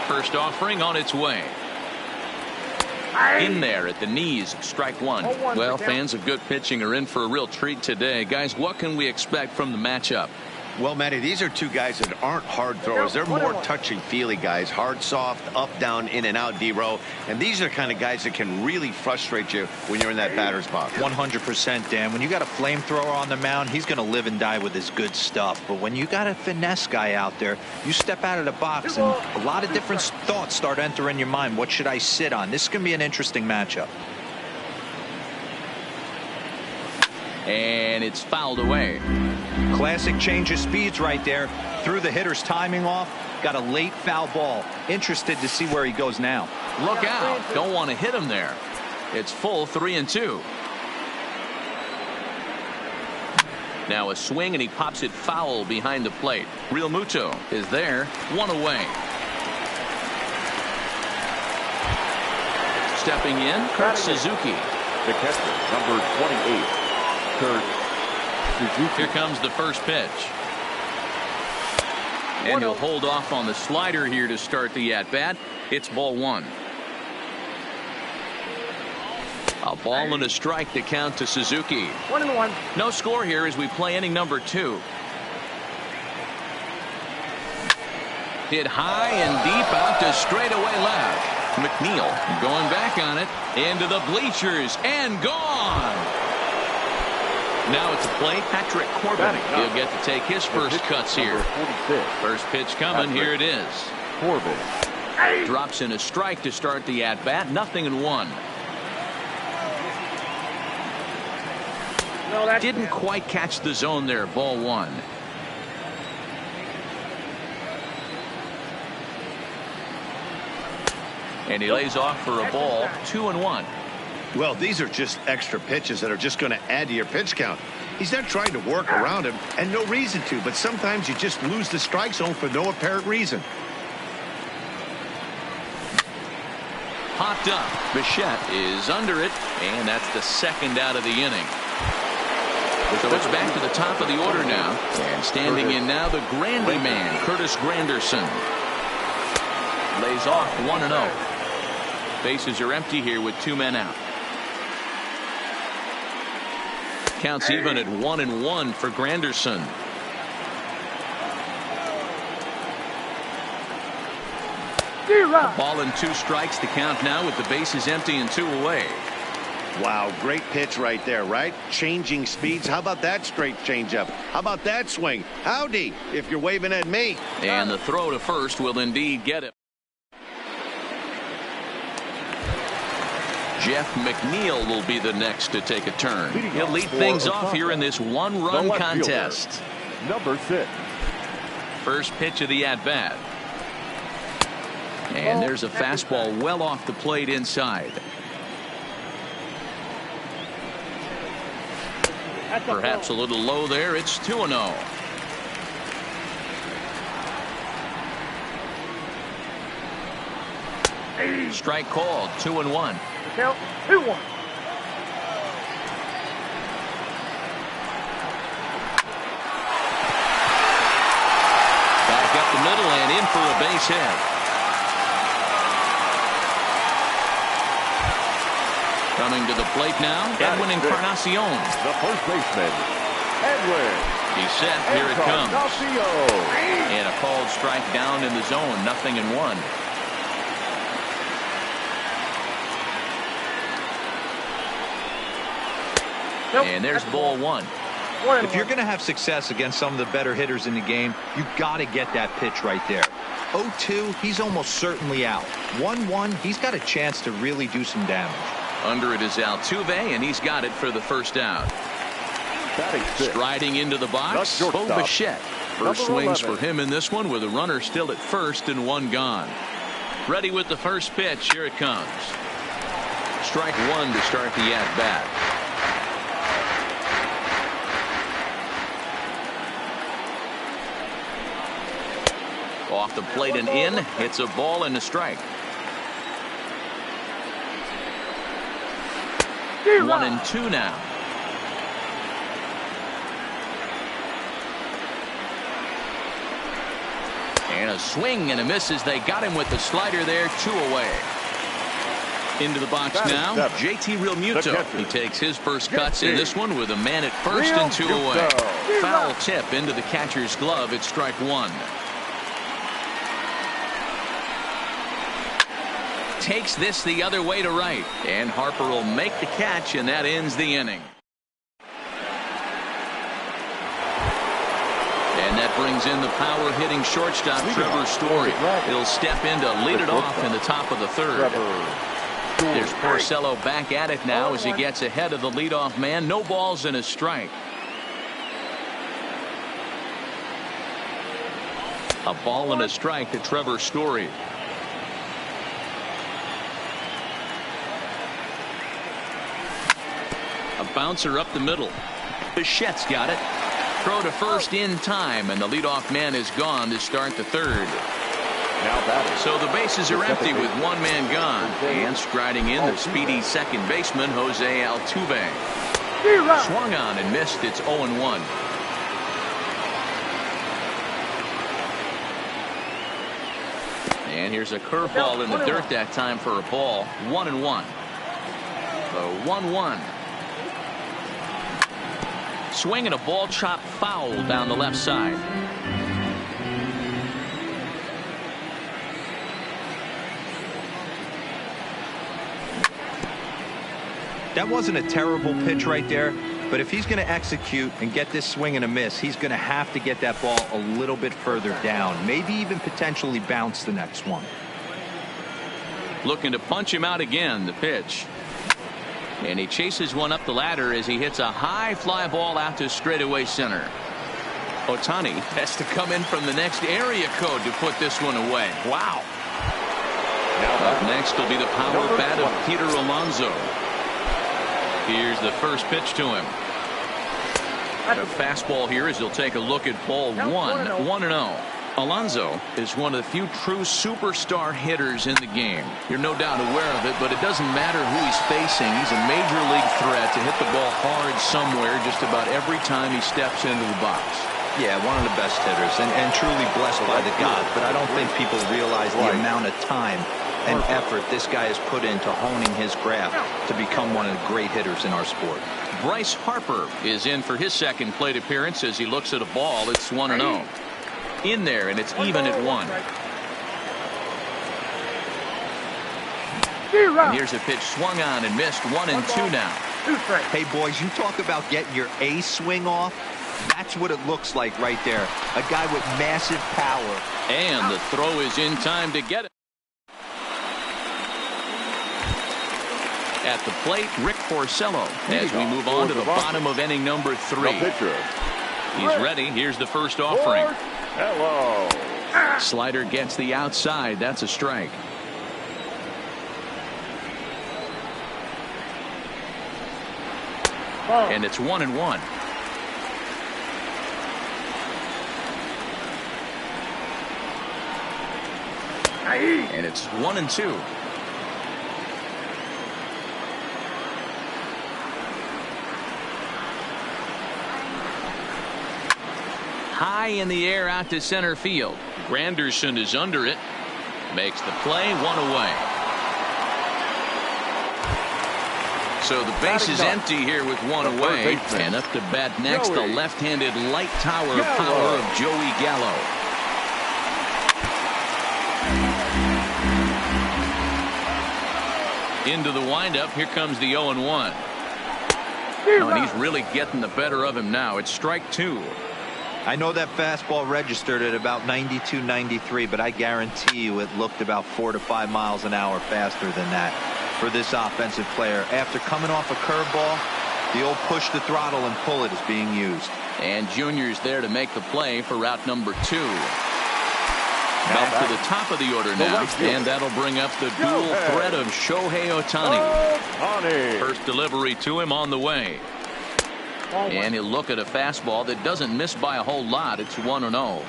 First offering on its way. In there at the knees, strike one. Well, fans of good pitching are in for a real treat today. Guys, what can we expect from the matchup? Well, Matty, these are two guys that aren't hard throwers. They're more touchy-feely guys. Hard, soft, up, down, in and out, D-row. And these are the kind of guys that can really frustrate you when you're in that batter's box. 100%, Dan. When you got a flamethrower on the mound, he's going to live and die with his good stuff. But when you got a finesse guy out there, you step out of the box and a lot of different thoughts start entering your mind. What should I sit on? This is going to be an interesting matchup. And it's fouled away. Classic change of speeds right there. Threw the hitter's timing off. Got a late foul ball. Interested to see where he goes now. Look out. Don't want to hit him there. It's full 3-2. Now a swing and he pops it foul behind the plate. Real Muto is there. One away. Stepping in, Kurt Suzuki. The catcher, number 28, Kurt Suzuki. Here comes the first pitch. And he'll hold off on the slider here to start the at-bat. It's ball one. A ball and a strike to count to Suzuki. 1-1. No score here as we play inning number 2. Hit high and deep out to straightaway left. McNeil going back on it into the bleachers and gone. Now it's a play. Patrick Corbin. He'll get to take his first cuts here. First pitch coming. Here it is. Corbin drops in a strike to start the at bat. 0-1. Didn't quite catch the zone there. Ball one. And he lays off for a ball. 2-1. Well, these are just extra pitches that are just going to add to your pitch count. He's not trying to work around him, and no reason to, but sometimes you just lose the strike zone for no apparent reason. Popped up. Bichette is under it, and that's the second out of the inning. So it's back to the top of the order now, and standing in now the Grandy man, Curtis Granderson. Lays off 1-0. Bases are empty here with 2 men out. Counts even at 1-1 for Granderson. Ball and 2 strikes to count now with the bases empty and 2 away. Wow, great pitch right there, right? Changing speeds. How about that straight changeup? How about that swing? Howdy, if you're waving at me. And the throw to first will indeed get it. Jeff McNeil will be the next to take a turn. He'll lead things off here in this one-run contest. Number 6. First pitch of the at-bat. And there's a fastball well off the plate inside. Perhaps a little low there. It's 2-0. Strike called. 2-1. Count 2-1. Back up the middle and in for a base hit. Coming to the plate now, Edwin Encarnacion. The first baseman, Edwin. He's set. Here it comes. And a called strike down in the zone. 0-1. And there's ball one. If you're going to have success against some of the better hitters in the game, you got to get that pitch right there. 0-2, he's almost certainly out. 1-1, he's got a chance to really do some damage. Under it is Altuve, and he's got it for the first out. Striding into the box, Bo Bichette. First swings for him in this one with a runner still at first and 1 gone. Ready with the first pitch. Here it comes. Strike 1 to start the at-bat. Off the plate and in. It's a ball and a strike. 1-2 now. And a swing and a miss as they got him with the slider there. 2 away. Into the box now, JT Realmuto. He takes his first cuts in this one with a man at first and 2 away. Foul tip into the catcher's glove. It's strike 1. Takes this the other way to right. And Harper will make the catch, and that ends the inning. And that brings in the power-hitting shortstop, Trevor Story. He'll step in to lead it off in the top of the 3rd. There's Porcello back at it now as he gets ahead of the leadoff man. No balls and a strike. A ball and a strike to Trevor Story. A bouncer up the middle. Bichette's got it. Throw to first in time, and the leadoff man is gone to start the 3rd. So the bases are empty with 1 man gone. And striding in, the speedy second baseman, Jose Altuve. Swung on and missed. It's 0-1. And here's a curveball in the dirt that time for a ball. 1-1. The 1-1. Swing and a ball chopped foul down the left side. That wasn't a terrible pitch right there, but if he's going to execute and get this swing and a miss, he's going to have to get that ball a little bit further down, maybe even potentially bounce the next one. Looking to punch him out again, the pitch. And he chases one up the ladder as he hits a high fly ball out to straightaway center. Ohtani has to come in from the next area code to put this one away. Wow. Up next will be the power bat of Peter Alonso. Here's the first pitch to him. A fastball here as he'll take a look at ball 1. 1-0. Alonso is one of the few true superstar hitters in the game. You're no doubt aware of it, but it doesn't matter who he's facing. He's a major league threat to hit the ball hard somewhere just about every time he steps into the box. Yeah, one of the best hitters and truly blessed by the gods, but I don't think people realize the amount of time and effort this guy has put into honing his craft to become one of the great hitters in our sport. Bryce Harper is in for his second plate appearance as he looks at a ball. It's 1-0. In there, and it's even at 1. And here's a pitch swung on and missed. 1-2 now. Hey, boys, you talk about getting your A swing off. That's what it looks like right there. A guy with massive power. And the throw is in time to get it. At the plate, Rick Porcello as we move on to the bottom of inning number 3. He's ready. Here's the first offering. Hello. Slider gets the outside. That's a strike. And it's 1-1. And it's 1-2. High in the air out to center field. Granderson is under it. Makes the play. 1 away. So the base is empty here with 1 away. And up to bat next, the left-handed light tower power of Joey Gallo. Into the windup. Here comes the 0-1. Oh, and he's really getting the better of him now. It's strike 2. I know that fastball registered at about 92, 93, but I guarantee you it looked about 4 to 5 miles an hour faster than that for this offensive player. After coming off a curveball, the old push the throttle and pull it is being used. And Junior's there to make the play for route number 2. Back to the top of the order now, and that'll bring up the dual threat of Shohei Ohtani. First delivery to him on the way. And he'll look at a fastball that doesn't miss by a whole lot. It's 1-0.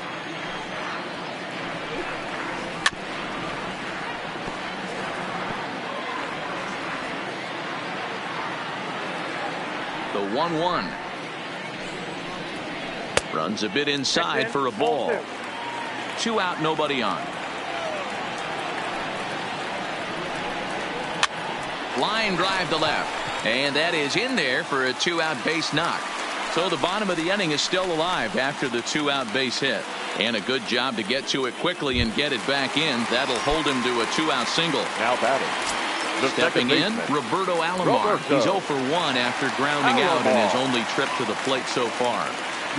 The 1-1. Runs a bit inside for a ball. 2 out, nobody on. Line drive to left, and that is in there for a 2-out base knock. So the bottom of the inning is still alive after the 2-out base hit. And a good job to get to it quickly and get it back in. That'll hold him to a 2-out single. Now batting, the Stepping in, Roberto Alomar. He's 0 for 1 after grounding out in his only trip to the plate so far.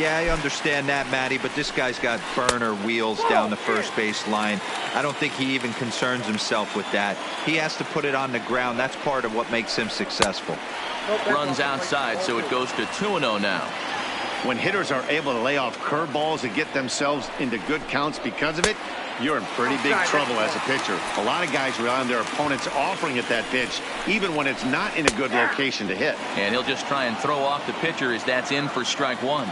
Yeah, I understand that, Matty, but this guy's got burner wheels down the first base line. I don't think he even concerns himself with that. He has to put it on the ground. That's part of what makes him successful. Runs outside, so it goes to 2-0 now. When hitters are able to lay off curveballs and get themselves into good counts because of it, you're in pretty big trouble as a pitcher. A lot of guys rely on their opponents offering it that pitch, even when it's not in a good location to hit. And he'll just try and throw off the pitcher as that's in for strike 1.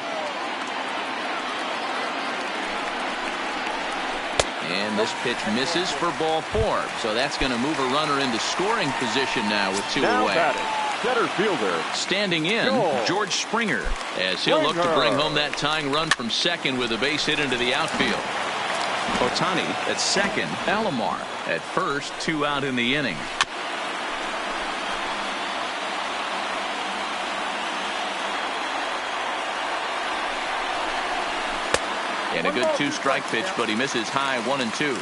And this pitch misses for ball 4. So that's going to move a runner into scoring position now with 2 now away. batting, center fielder. Standing in, George Springer, as he'll look to bring home that tying run from second with a base hit into the outfield. Ohtani at second, Alomar at first, 2 out in the inning. And a good 2-strike pitch, but he misses high 1 and 2.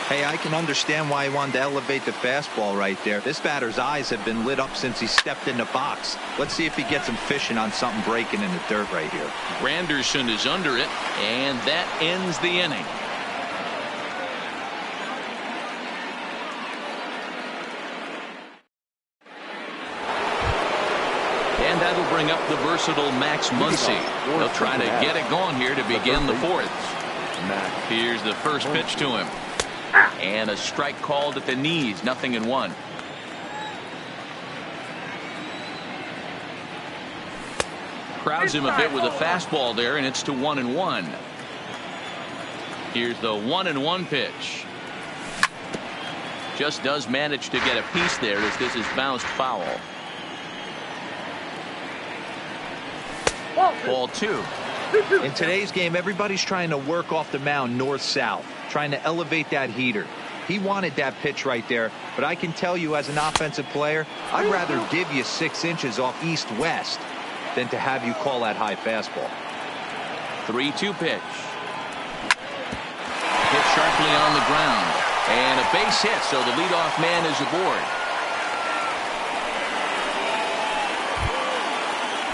Hey, I can understand why he wanted to elevate the fastball right there. This batter's eyes have been lit up since he stepped in the box. Let's see if he gets him fishing on something breaking in the dirt right here. Granderson is under it, and that ends the inning. And that'll bring up the versatile Max Muncy. They'll try to get it going here to begin the 4th. Here's the first pitch to him. And a strike called at the knees, 0-1. Crowds him a bit with a fastball there, and it's to 1-1. Here's the 1-1 pitch. Just does manage to get a piece there as this is bounced foul. Ball 2. In today's game, everybody's trying to work off the mound north-south, trying to elevate that heater. He wanted that pitch right there, but I can tell you as an offensive player, I'd rather give you 6 inches off east-west than to have you call that high fastball. 3-2 pitch. Hit sharply on the ground. And a base hit, so the leadoff man is aboard.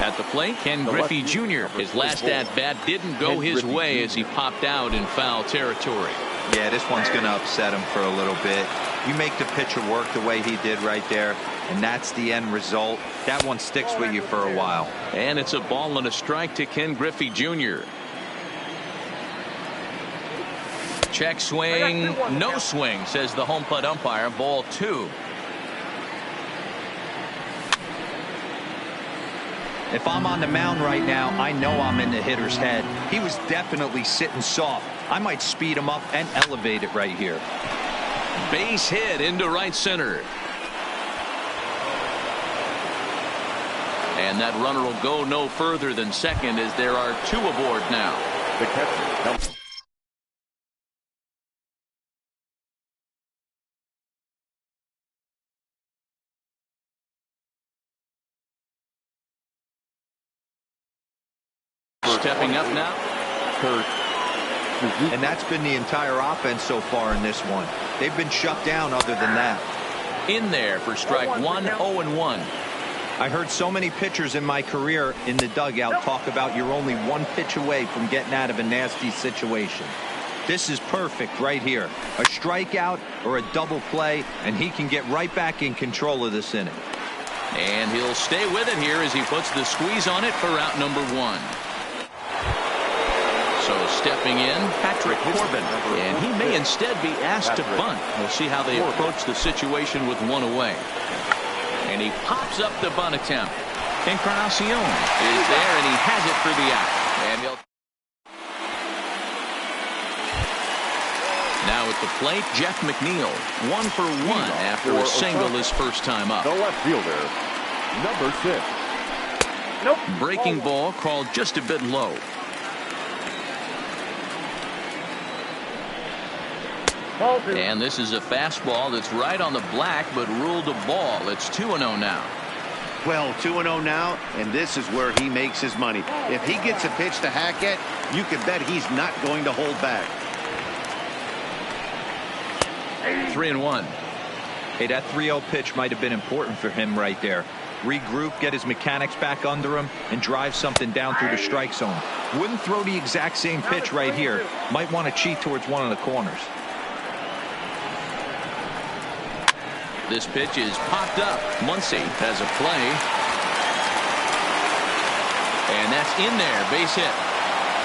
At the plate, Ken Griffey Jr. His last at-bat didn't go his way as he popped out in foul territory. Yeah, this one's going to upset him for a little bit. You make the pitcher work the way he did right there, and that's the end result. That one sticks with you for a while. And it's a ball and a strike to Ken Griffey Jr. Check swing, no swing, says the home plate umpire. Ball 2. If I'm on the mound right now, I know I'm in the hitter's head. He was definitely sitting soft. I might speed him up and elevate it right here. Base hit into right center. And that runner will go no further than second as there are 2 aboard now. The catcher. Stepping up now. And that's been the entire offense so far in this one. They've been shut down other than that. In there for strike 1, 0-1. I heard so many pitchers in my career in the dugout talk about you're only 1 pitch away from getting out of a nasty situation. This is perfect right here. A strikeout or a double play, and he can get right back in control of this inning. And he'll stay with it here as he puts the squeeze on it for out number 1. So stepping in, Patrick Corbin, and he may instead be asked to bunt. We'll see how they approach the situation with 1 away. And he pops up the bunt attempt. Encarnacion is there, and he has it for the out. And he'll now at the plate, Jeff McNeil, 1 for 1 after a single his first time up. The left fielder, number 6. Breaking ball called just a bit low. And this is a fastball that's right on the black, but ruled a ball. It's 2-0 now. Well, 2-0 now, and this is where he makes his money. If he gets a pitch to Hackett, you can bet he's not going to hold back. 3-1. Hey, that 3-0 pitch might have been important for him right there. Regroup, get his mechanics back under him, and drive something down through the strike zone. Wouldn't throw the exact same pitch right here. Might want to cheat towards one of the corners. This pitch is popped up. Muncy has a play. And that's in there. Base hit.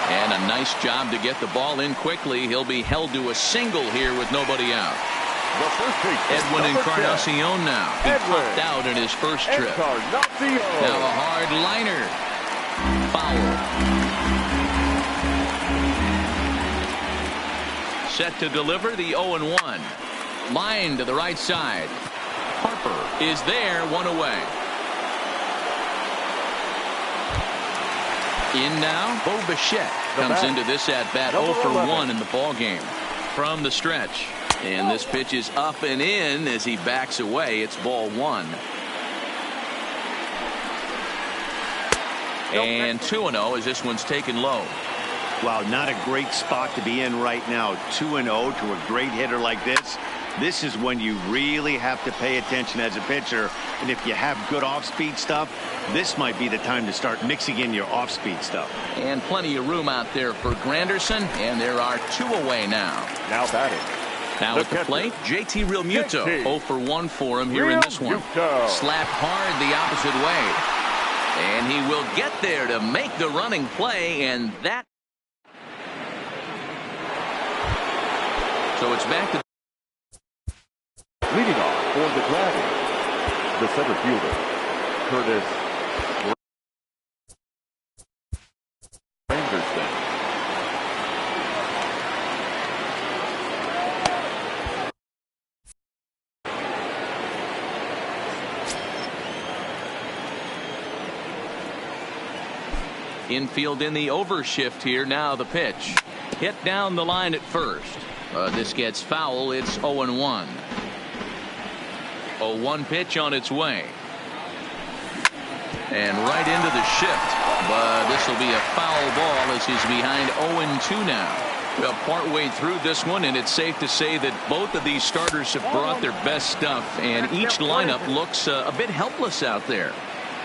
And a nice job to get the ball in quickly. He'll be held to a single here with nobody out. The first baseman, Edwin Encarnacion now. He popped out in his first trip. Now a hard liner. Foul. Set to deliver the 0-1. Line to the right side. Harper is there, one away. In now, Bo Bichette comes into this at bat 0 for 1 in the ball game from the stretch. And this pitch is up and in as he backs away. It's ball 1. And 2-0 as this one's taken low. Wow, not a great spot to be in right now. 2-0 to a great hitter like this. This is when you really have to pay attention as a pitcher. And if you have good off-speed stuff, this might be the time to start mixing in your off-speed stuff. And plenty of room out there for Granderson. And there are 2 away now. Now batting. Now at the plate, JT Realmuto. 0 for 1 for him here in this one. Slapped hard the opposite way. And he will get there to make the running play. And that. So it's back to. Leading off for the Dragons, the center fielder, Curtis Anderson. Infield in the overshift here. Now the pitch. Hit down the line at first. This gets foul. It's 0-1. 0-1 pitch on its way. And right into the shift. But this will be a foul ball as he's behind 0-2 now. Well, partway through this one, and it's safe to say that both of these starters have brought their best stuff, and each lineup looks a bit helpless out there.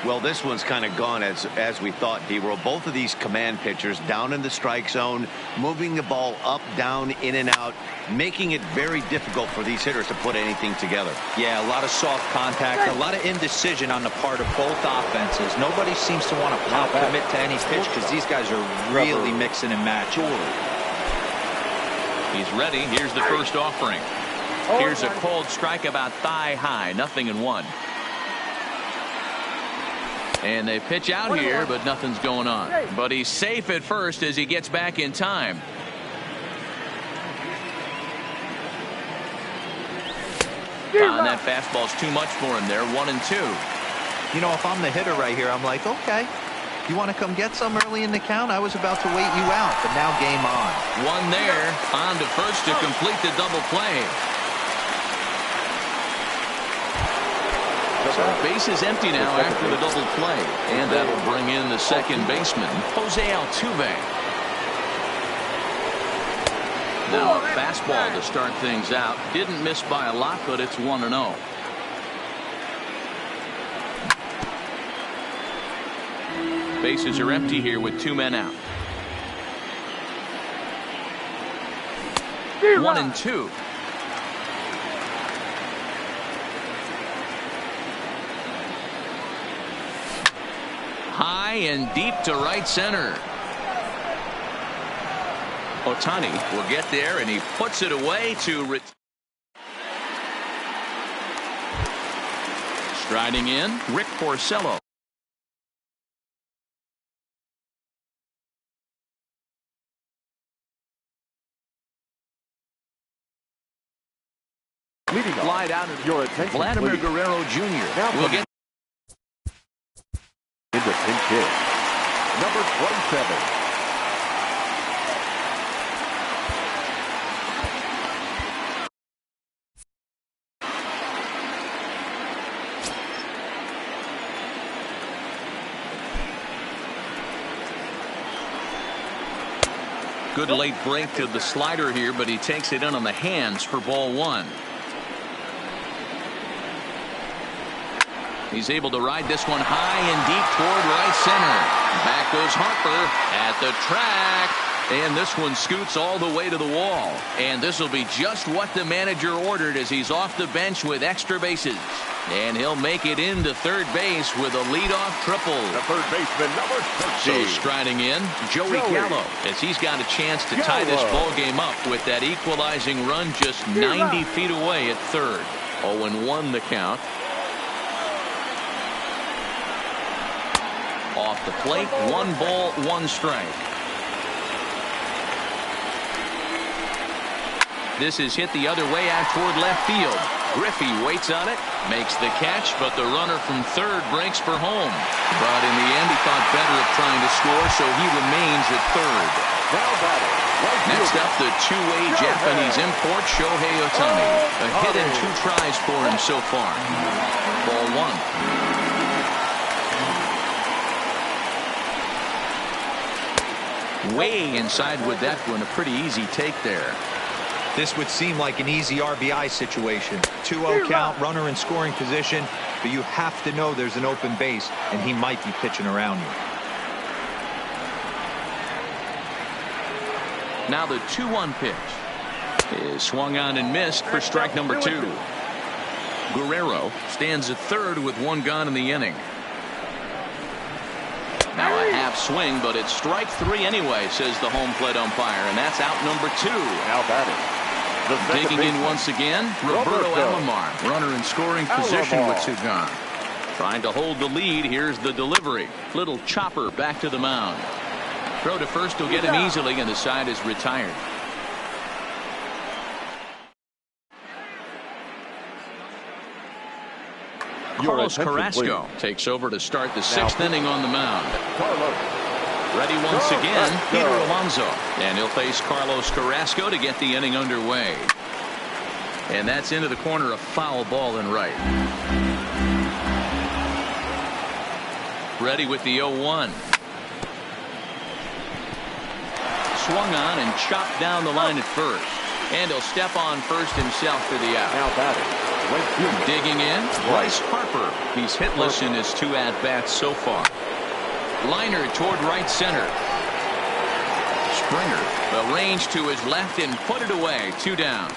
Well, this one's kind of gone as we thought, D-Roll. Both of these command pitchers down in the strike zone, moving the ball up, down, in and out, making it very difficult for these hitters to put anything together. Yeah, a lot of soft contact, a lot of indecision on the part of both offenses. Nobody seems to want to commit to any pitch because these guys are really mixing and matching. He's ready. Here's the first offering. Here's a cold strike about thigh high. 0-1. And they pitch out here, but nothing's going on. But he's safe at first as he gets back in time. That fastball's too much for him there. 1-2. You know, if I'm the hitter right here, I'm like, okay, you want to come get some early in the count? I was about to wait you out, but now game on. One there, on to first to complete the double play. So base is empty now after the double play. And that'll bring in the second baseman, Jose Altuve. Now a fastball to start things out. Didn't miss by a lot, but it's 1-0. Bases are empty here with 2 men out. 1-2. High and deep to right center. Ohtani will get there, and he puts it away to striding in, Rick Porcello. Leading off, Slide out of your attention, Vladimir please. Guerrero Jr. Now will get into pinch hit. Number 27. Good late break to the slider here, but he takes it in on the hands for ball one. He's able to ride this one high and deep toward right center. Back goes Harper at the track. And this one scoots all the way to the wall. And this will be just what the manager ordered as he's off the bench with extra bases. And he'll make it into third base with a leadoff triple. The third baseman, number 13. So striding in, Joey Gallo, as he's got a chance to tie this ball game up with that equalizing run just 90 feet away at third. 0-1 the count. Off the plate, 1 ball, 1 strike. This is hit the other way out toward left field. Griffey waits on it, makes the catch, but the runner from third breaks for home. But in the end, he thought better of trying to score, so he remains at third. Next up, the two-way Japanese import, Shohei Ohtani. A hit and 2 tries for him so far. Ball one. Way inside with that one. A pretty easy take there. This would seem like an easy RBI situation. 2-0 count, runner in scoring position, but you have to know there's an open base, and he might be pitching around you. Now the 2-1 pitch is swung on and missed for strike number 2. Guerrero stands at third with 1 gone in the inning. Now a half swing, but it's strike 3 anyway, says the home plate umpire, and that's out number 2. Now batting. Digging in once again, Roberto Alomar, runner in scoring position with 2 gone. Trying to hold the lead. Here's the delivery. Little chopper back to the mound. Throw to first will get him easily, and the side is retired. Carlos Carrasco takes over to start the 6th inning on the mound. Ready once again, Peter Alonso. And he'll face Carlos Carrasco to get the inning underway. And that's into the corner, a foul ball and right. Ready with the 0-1. Swung on and chopped down the line at first. And he'll step on first himself for the out. Now batting. Digging in, Bryce Harper. He's hitless in his 2 at-bats so far. Liner toward right center. Springer will range to his left and put it away. 2 down.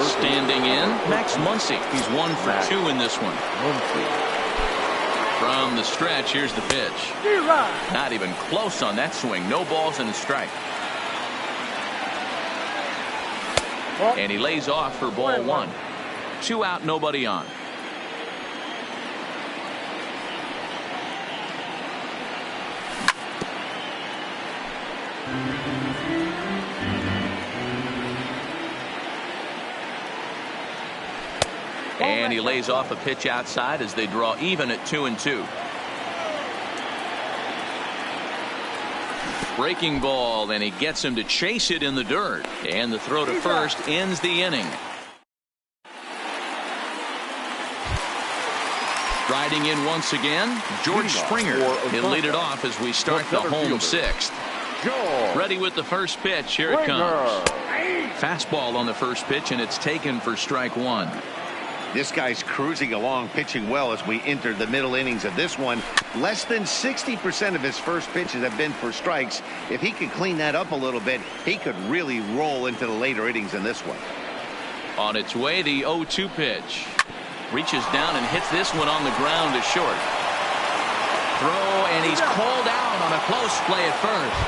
Standing in, Max Muncy. He's 1 for 2 in this one. From the stretch, here's the pitch. Not even close on that swing. No balls and a strike. And he lays off for ball 1. 2 out, nobody on. And he lays off a pitch outside as they draw even at 2-2. Breaking ball, and he gets him to chase it in the dirt. And the throw to first ends the inning. Riding in once again, George Springer. He'll lead it off as we start the home 6th. Ready with the first pitch. Here it comes. Fastball on the first pitch, and it's taken for strike 1. This guy's cruising along, pitching well as we enter the middle innings of this one. Less than 60% of his first pitches have been for strikes. If he could clean that up a little bit, he could really roll into the later innings in this one. On its way, the 0-2 pitch. Reaches down and hits this one on the ground to short. Throw, and he's called out on a close play at first.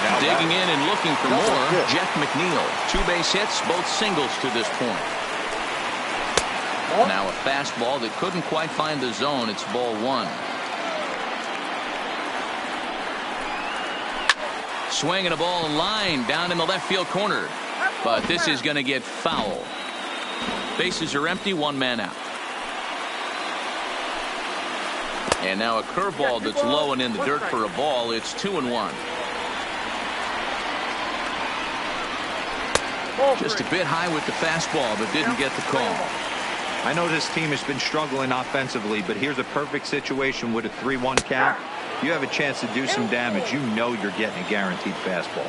Now digging in and looking for more, Jeff McNeil. 2 base hits, both singles to this point. Now a fastball that couldn't quite find the zone. It's ball 1. Swinging a ball in line down in the left field corner. But this is going to get foul. Bases are empty, 1 man out. And now a curveball that's low and in the dirt for a ball. It's 2-1. Just a bit high with the fastball, but didn't get the call. I know this team has been struggling offensively, but here's a perfect situation with a 3-1 count. you have a chance to do some damage, you know you're getting a guaranteed fastball.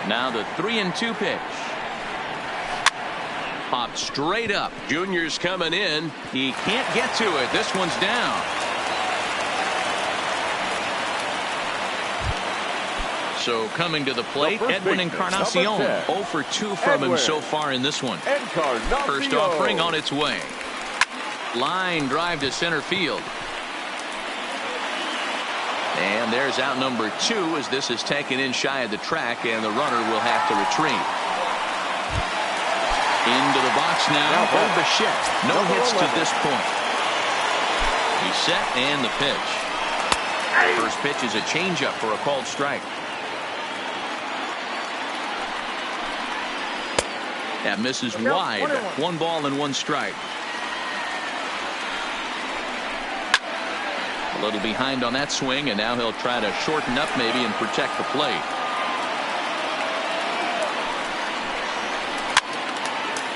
Now the 3-2 pitch. Popped straight up. Junior's coming in. He can't get to it. This one's down. So coming to the plate, Edwin Encarnacion. 0 for 2 from him so far in this one. First offering on its way. Line drive to center field. And there's out number 2 as this is taken in shy of the track, and the runner will have to retreat. Into the box now. Bo Bichette. No hits to this point. He's set and the pitch. First pitch is a changeup for a called strike. That misses wide. 1 ball and 1 strike. A little behind on that swing, and now he'll try to shorten up maybe and protect the plate.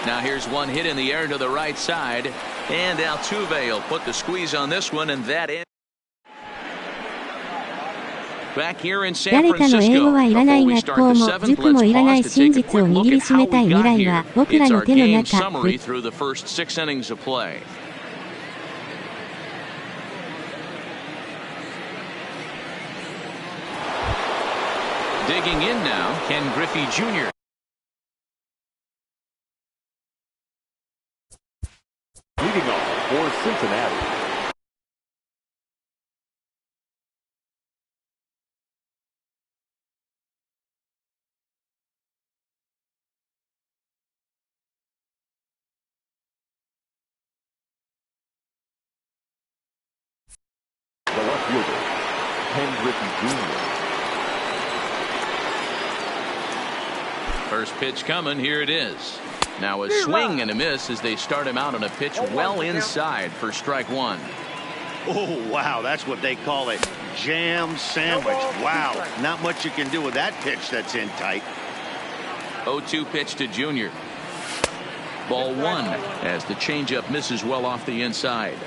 Now here's one hit in the air to the right side, and Altuve will put the squeeze on this one, and that ends. Back here in San 誰かの英語はいらない学校も塾もいらない真実を握りしめたい未来は僕らの手の中。 through the first 6 innings of play. Digging in now, Ken Griffey Jr. Leading off for Cincinnati, the left fielder, Ken Griffey Jr. First pitch coming. Here it is. Now a swing and a miss as they start him out on a pitch well inside for strike 1. Oh, wow. That's what they call it. Jam sandwich. Wow. Not much you can do with that pitch that's in tight. 0-2 pitch to Junior. Ball 1 as the changeup misses well off the inside.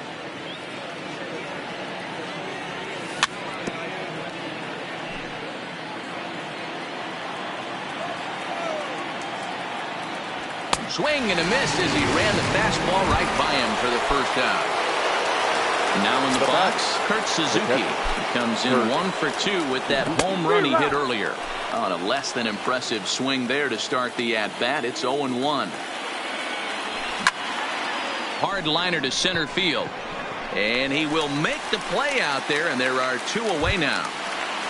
Swing and a miss as he ran the fastball right by him for the first out. Now in the box, Kurt Suzuki. He comes in 1 for 2 with that home run he hit earlier. On a less than impressive swing there to start the at-bat. It's 0-1. Hard liner to center field. And he will make the play out there, and there are 2 away now.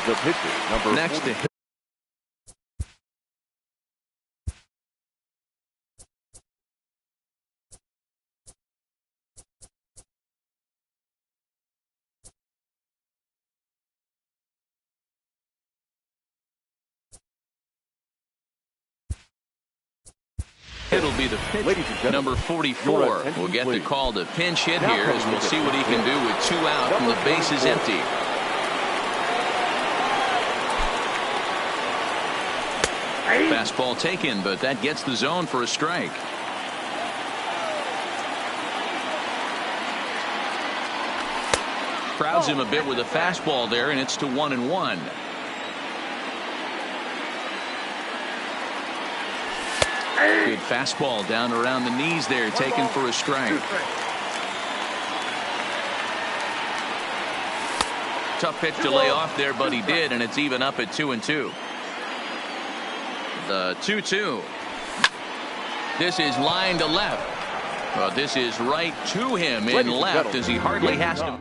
The pitcher, number Next to him. It'll be the pitch. Number 44 will get the call to pinch hit here as we'll see what he can do with 2 out and the base is empty. Fastball taken, but that gets the zone for a strike. Crowds him a bit with a fastball there, and it's to 1-1. Good fastball down around the knees there, taken for a strike. Tough pitch to lay off there, but he did, and it's even up at 2-2. The 2-2. This is line to left. Well, this is right to him in left as he hardly has to.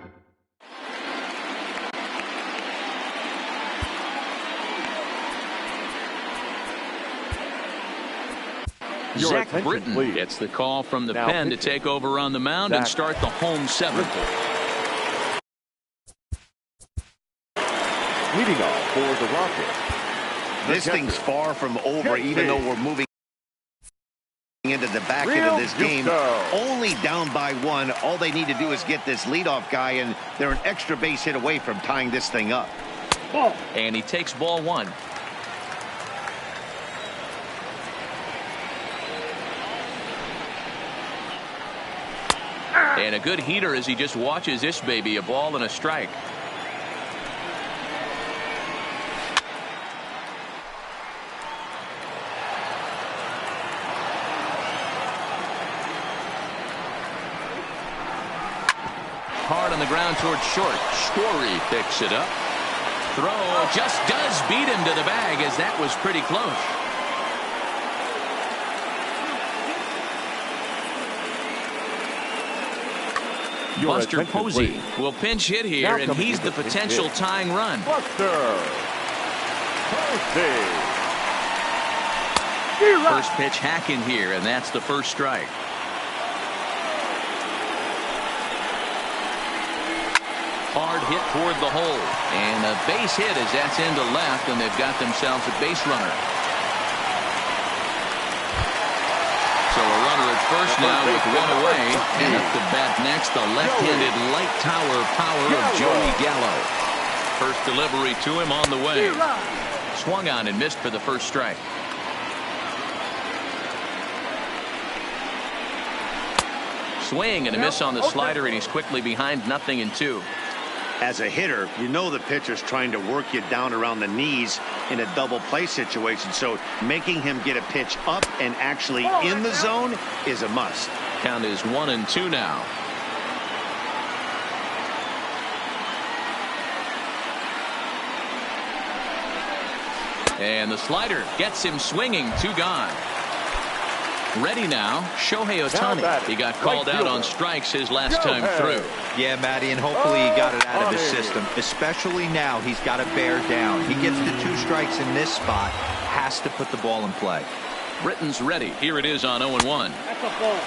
Zach Britton gets the call from the pen to take over on the mound and start the home 7th. Leading off for the Rockets. This thing's far from over, even though we're moving into the back end of this game. Only down by 1. All they need to do is get this leadoff guy, and they're an extra base hit away from tying this thing up. And he takes ball 1. And a good heater as he just watches this baby, a ball and a strike. Hard on the ground towards short. Story picks it up. Throw just does beat him to the bag, as that was pretty close. Buster Posey will pinch hit here, and he's the potential tying run. Buster Posey. First pitch hacking here, and that's the first strike. Hard hit toward the hole, and a base hit as that's into left, and they've got themselves a base runner. So a runner at first now with one away, and up to bat next, the left-handed light tower power of Joey Gallo. First delivery to him on the way. Swung on and missed for the first strike. Swing and a miss on the slider, and he's quickly behind 0-2. As a hitter, you know the pitcher's trying to work you down around the knees in a double play situation, so making him get a pitch up and actually in the zone is a must. Count is 1-2 now. And the slider gets him swinging. 2 gone. Ready now, Shohei Ohtani. He got called out on strikes his last time through. Yeah, Matty, and hopefully he got it out of his system. Especially now, he's got to bear down. He gets the 2 strikes in this spot, has to put the ball in play. Britton's ready. Here it is on 0-1.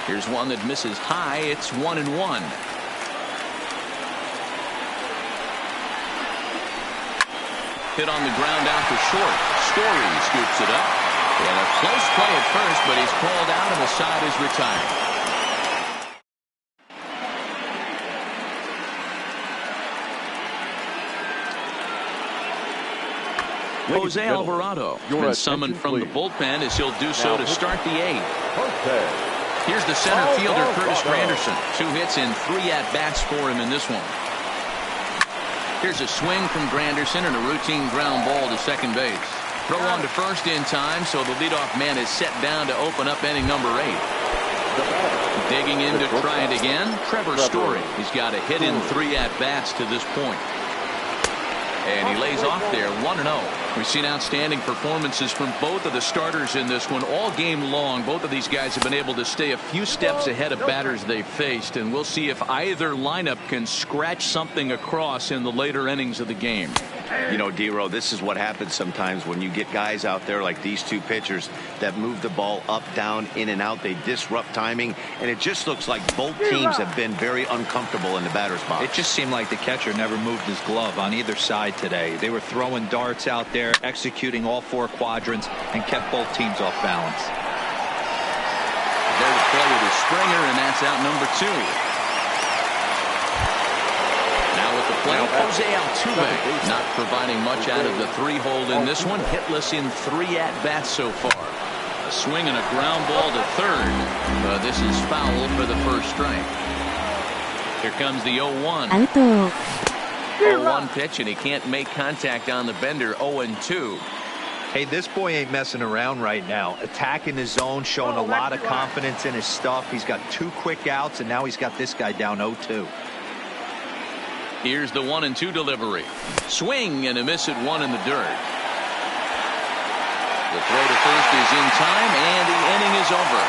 Here's one that misses high. It's 1-1. Hit on the ground out to short. Story scoops it up. And a close play at first, but he's called out and the side is retired. Jose Alvarado has been summoned from the bullpen, as he'll do so to start the 8th. Here's the center fielder, Curtis Granderson. 2 hits and 3 at-bats for him in this one. Here's a swing from Granderson and a routine ground ball to second base. Throw on to first in time, so the leadoff man is set down to open up inning number 8. Digging in to try it again, Trevor Story. He's got a hit in 3 at-bats to this point. And he lays off there, 1-0. We've seen outstanding performances from both of the starters in this one all game long. Both of these guys have been able to stay a few steps ahead of batters they've faced, and we'll see if either lineup can scratch something across in the later innings of the game. You know, D-Row, this is what happens sometimes when you get guys out there like these 2 pitchers that move the ball up, down, in and out. They disrupt timing, and it just looks like both teams have been very uncomfortable in the batter's box. It just seemed like the catcher never moved his glove on either side today. They were throwing darts out there, executing all 4 quadrants, and kept both teams off balance. There to play with his Springer, and that's out number 2. The play, Jose Altuve not providing much out of the 3-hole in this one. Hitless in 3 at-bats so far. A swing and a ground ball to third. This is foul for the first strike. Here comes the 0-1. 0-1 pitch, and he can't make contact on the bender. 0-2. Hey, this boy ain't messing around right now. Attacking his zone, showing a lot of confidence in his stuff. He's got 2 quick outs, and now he's got this guy down 0-2. Here's the 1-2 delivery. Swing and a miss at 1 in the dirt. The throw to first is in time, and the inning is over.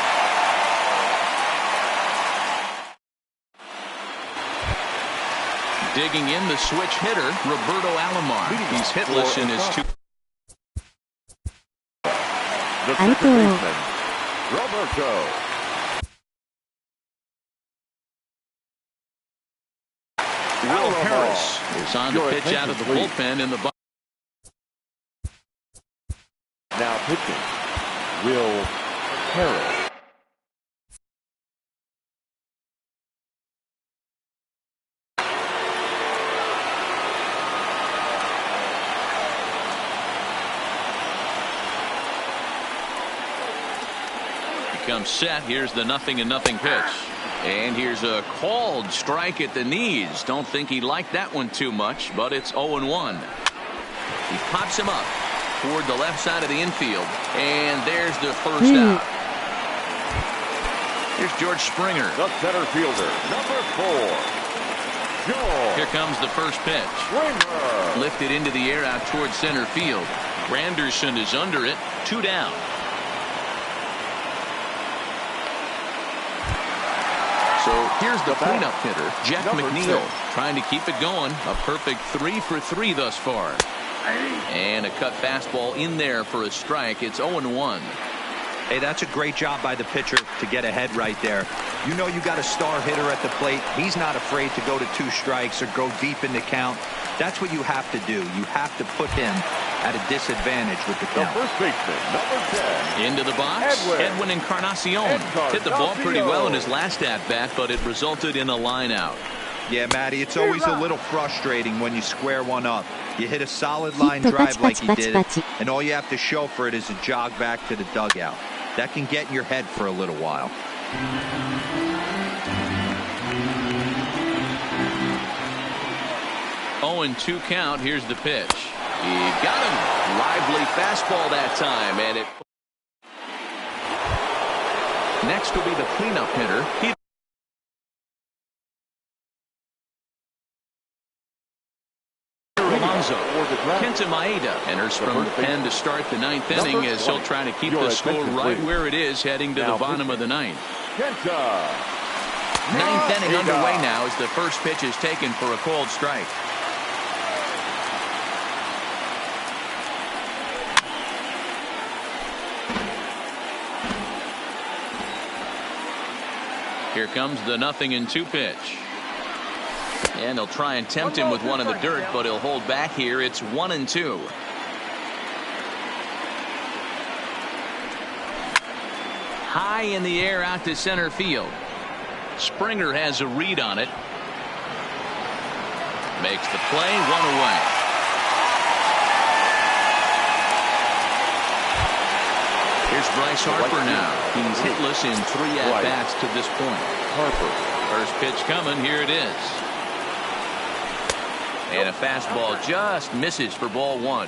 Digging in, the switch hitter, Roberto Alomar. He's hitless in his 2. The second baseman, Roberto. Will Harris is on the pitch out of the bullpen in the box. Now pitching, Will Harris. comes set. Here's the 0-0 pitch. And here's a called strike at the knees. Don't think he liked that one too much, but it's 0-1. He pops him up toward the left side of the infield. And there's the first out. Here's George Springer. The center fielder, number 4. George. Here comes the first pitch. Springer. Lifted into the air out towards center field. Granderson is under it. 2 down. So here's the cleanup hitter, Jeff McNeil, trying to keep it going. A perfect 3 for 3 thus far. And a cut fastball in there for a strike. It's 0-1. Hey, that's a great job by the pitcher to get ahead right there. You know you got a star hitter at the plate. He's not afraid to go to 2 strikes or go deep in the count. That's what you have to do. You have to put him at a disadvantage with the count. The first baseman, number 10. Into the box, Edwin Encarnacion. Hit the ball pretty well in his last at-bat, but it resulted in a line out. Yeah, Matty, it's always a little frustrating when you square one up. You hit a solid line drive like he did, and all you have to show for it is a jog back to the dugout. That can get in your head for a little while. 0-2 count. Here's the pitch. He got him. Lively fastball that time, and it. Next will be the cleanup hitter. Alonso. Kenta Maeda enters from the pen to start the 9th inning as he'll try to keep the score right where it is heading to the bottom of the 9th. 9th inning underway now as the first pitch is taken for a called strike. Here comes the 0-2 pitch. And they'll try and tempt him with one in the dirt, but he'll hold back here. It's 1-2. High in the air out to center field. Springer has a read on it. Makes the play, 1 away. Here's Bryce Harper now. He's hitless in 3 at-bats to this point. Harper. First pitch coming. Here it is. And a fastball just misses for ball 1.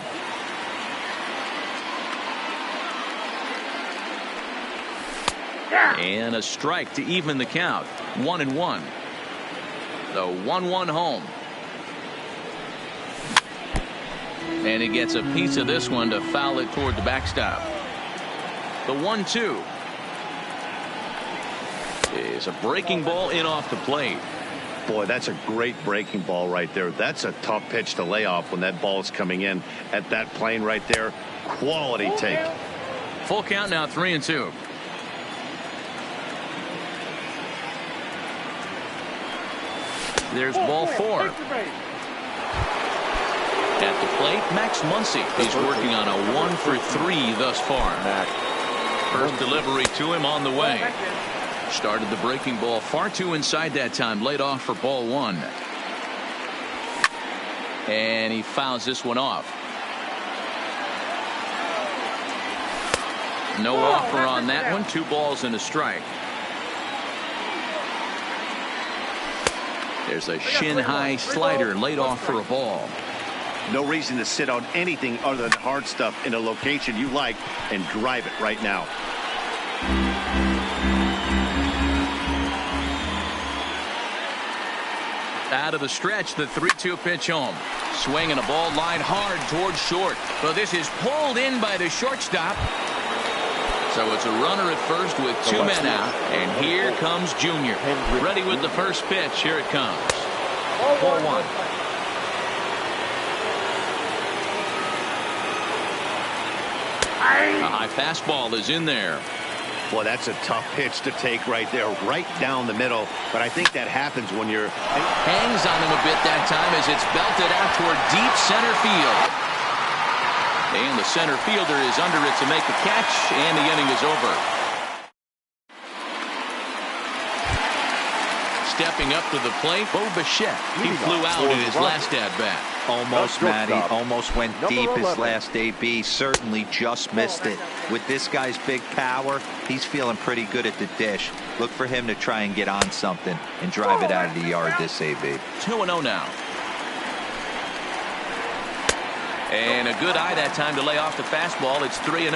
And a strike to even the count. 1-1. The 1-1 home. And he gets a piece of this one to foul it toward the backstop. The 1-2 is a breaking ball in off the plate. Boy, that's a great breaking ball right there. That's a tough pitch to lay off when that ball is coming in at that plane right there. Quality take. Full count now, 3-2. There's ball 4. At the plate, Max Muncy. He's working on a 1 for 3 thus far. First delivery to him on the way. Started the breaking ball far too inside that time. Laid off for ball 1. And he fouls this one off. No offer on that one. 2 balls and a strike. There's a shin-high slider laid off for a ball. No reason to sit on anything other than hard stuff in a location you like and drive it right now. Out of the stretch, the 3-2 pitch home. Swinging a ball line hard towards short. But this is pulled in by the shortstop. So it's a runner at first with 2 men out. And here comes Junior. Ready with the first pitch. Here it comes. Ball 1. A high fastball is in there. Boy, that's a tough pitch to take right there, right down the middle. But I think that happens when you're... Hangs on him a bit that time as it's belted out toward deep center field. And the center fielder is under it to make the catch, and the inning is over. Stepping up to the plate, Bo Bichette. He flew out in his last at-bat. Almost, Matty. Almost went deep his last AB. Certainly just missed it. With this guy's big power, he's feeling pretty good at the dish. Look for him to try and get on something and drive it out of the yard this AB. 2-0 now. And a good eye that time to lay off the fastball. It's 3-0.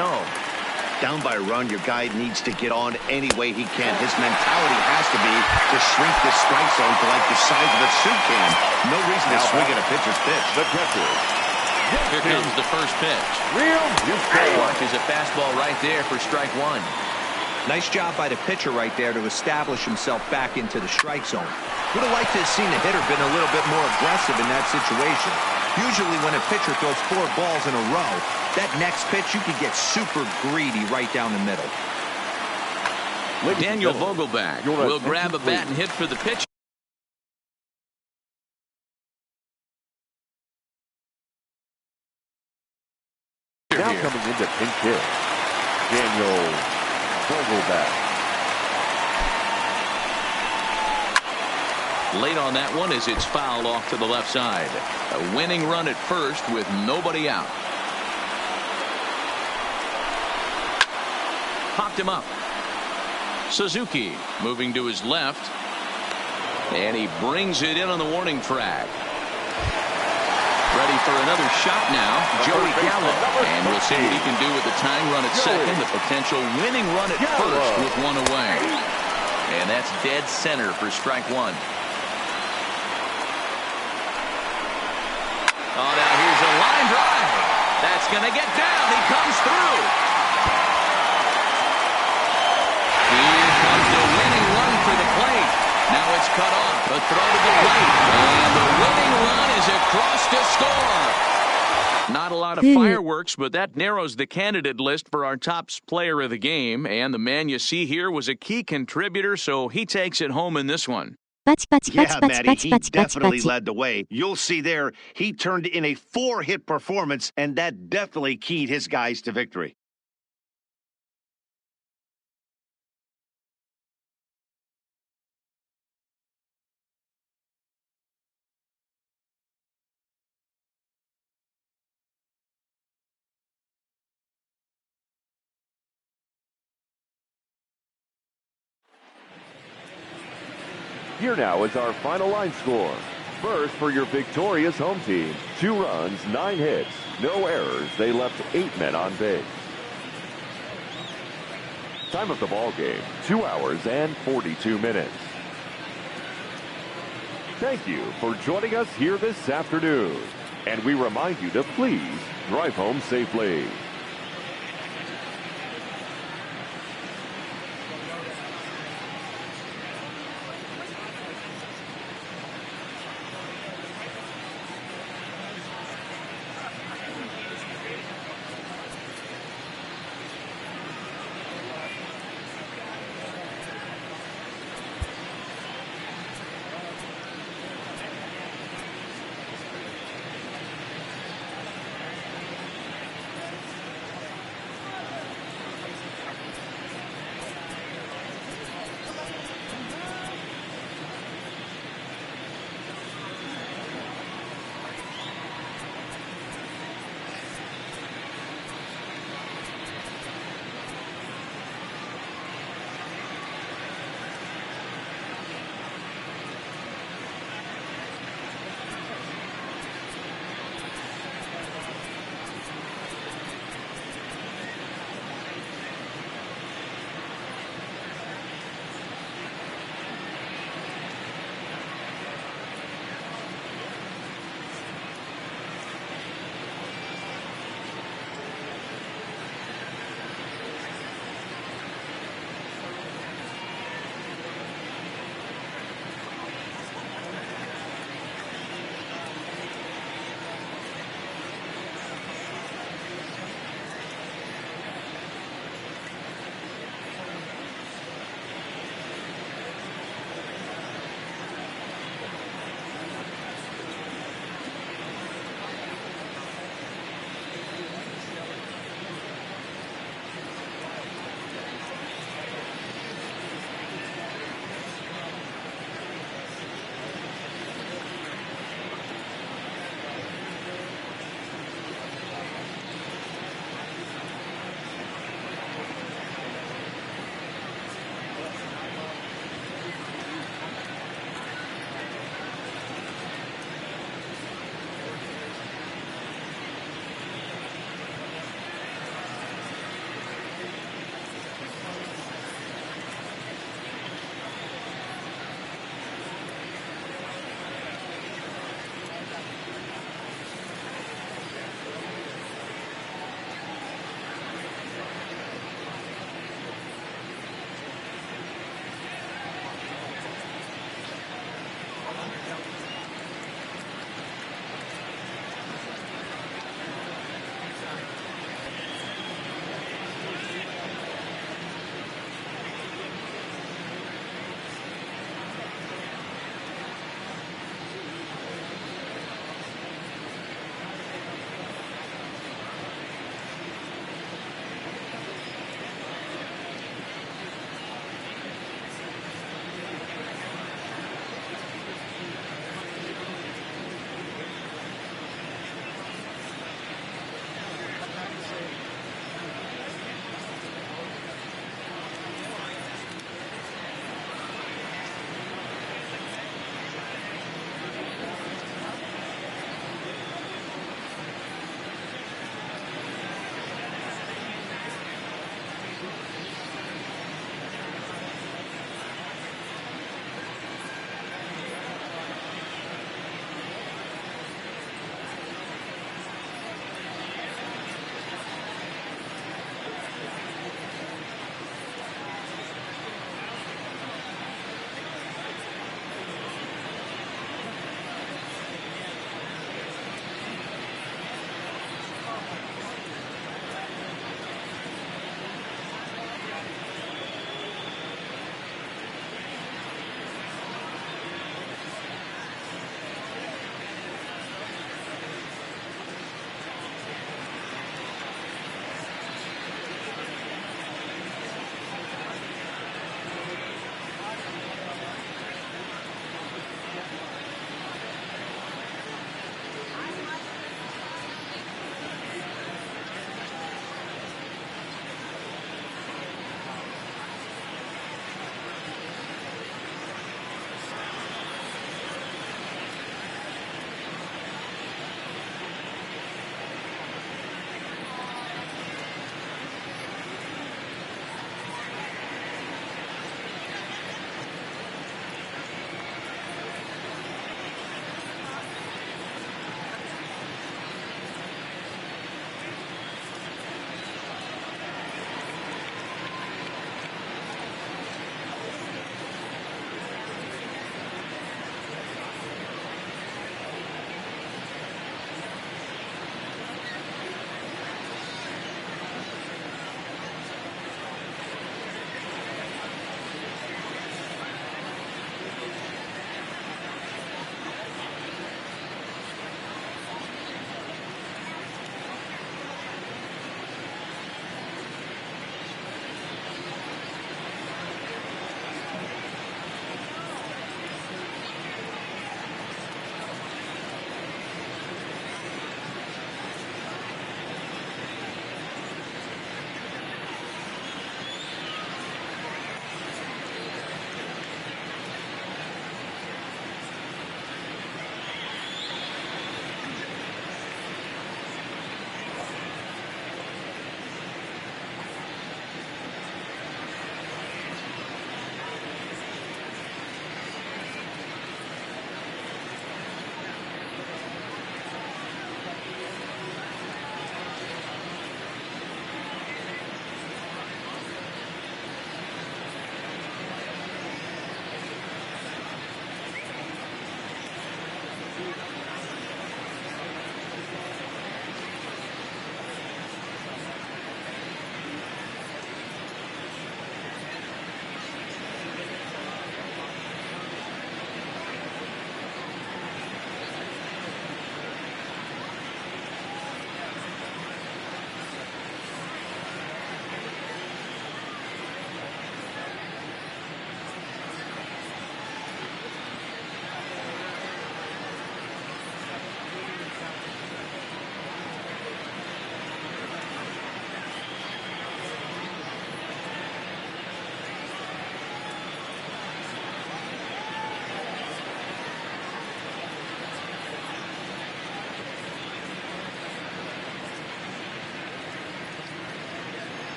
Down by a run, your guy needs to get on any way he can. His mentality has to be to shrink this strike zone to like the size of a soup can. No reason to swing at a pitcher's pitch. The catcher. Here comes the first pitch. Watches a fastball right there for strike one. Nice job by the pitcher right there to establish himself back into the strike zone. Would have liked to have seen the hitter been a little bit more aggressive in that situation. Usually when a pitcher throws 4 balls in a row, that next pitch you could get super greedy right down the middle. Daniel Vogelbach will grab a bat and hit for the pitch. Now coming into pinch hit, Daniel Vogelbach. Late on that one as it's fouled off to the left side. A winning run at first with nobody out. Popped him up. Suzuki moving to his left. And he brings it in on the warning track. Ready for another shot now, Joey Gallo. And we'll see what he can do with the tying run at second. The potential winning run at first with one away. And that's dead center for strike one. Oh, now here's a line drive. That's going to get down. He comes through. Here comes the winning run for the plate. Now it's cut off. A throw to the plate. And the winning run is across to score. Not a lot of fireworks, but that narrows the candidate list for our top player of the game. And the man you see here was a key contributor, so he takes it home in this one. Yeah, Matty, he definitely led the way. You'll see there, he turned in a 4-hit performance, and that definitely keyed his guys to victory. Here now is our final line score. First for your victorious home team. 2 runs, 9 hits, no errors. They left 8 men on base. Time of the ball game, 2 hours and 42 minutes. Thank you for joining us here this afternoon. And we remind you to please drive home safely.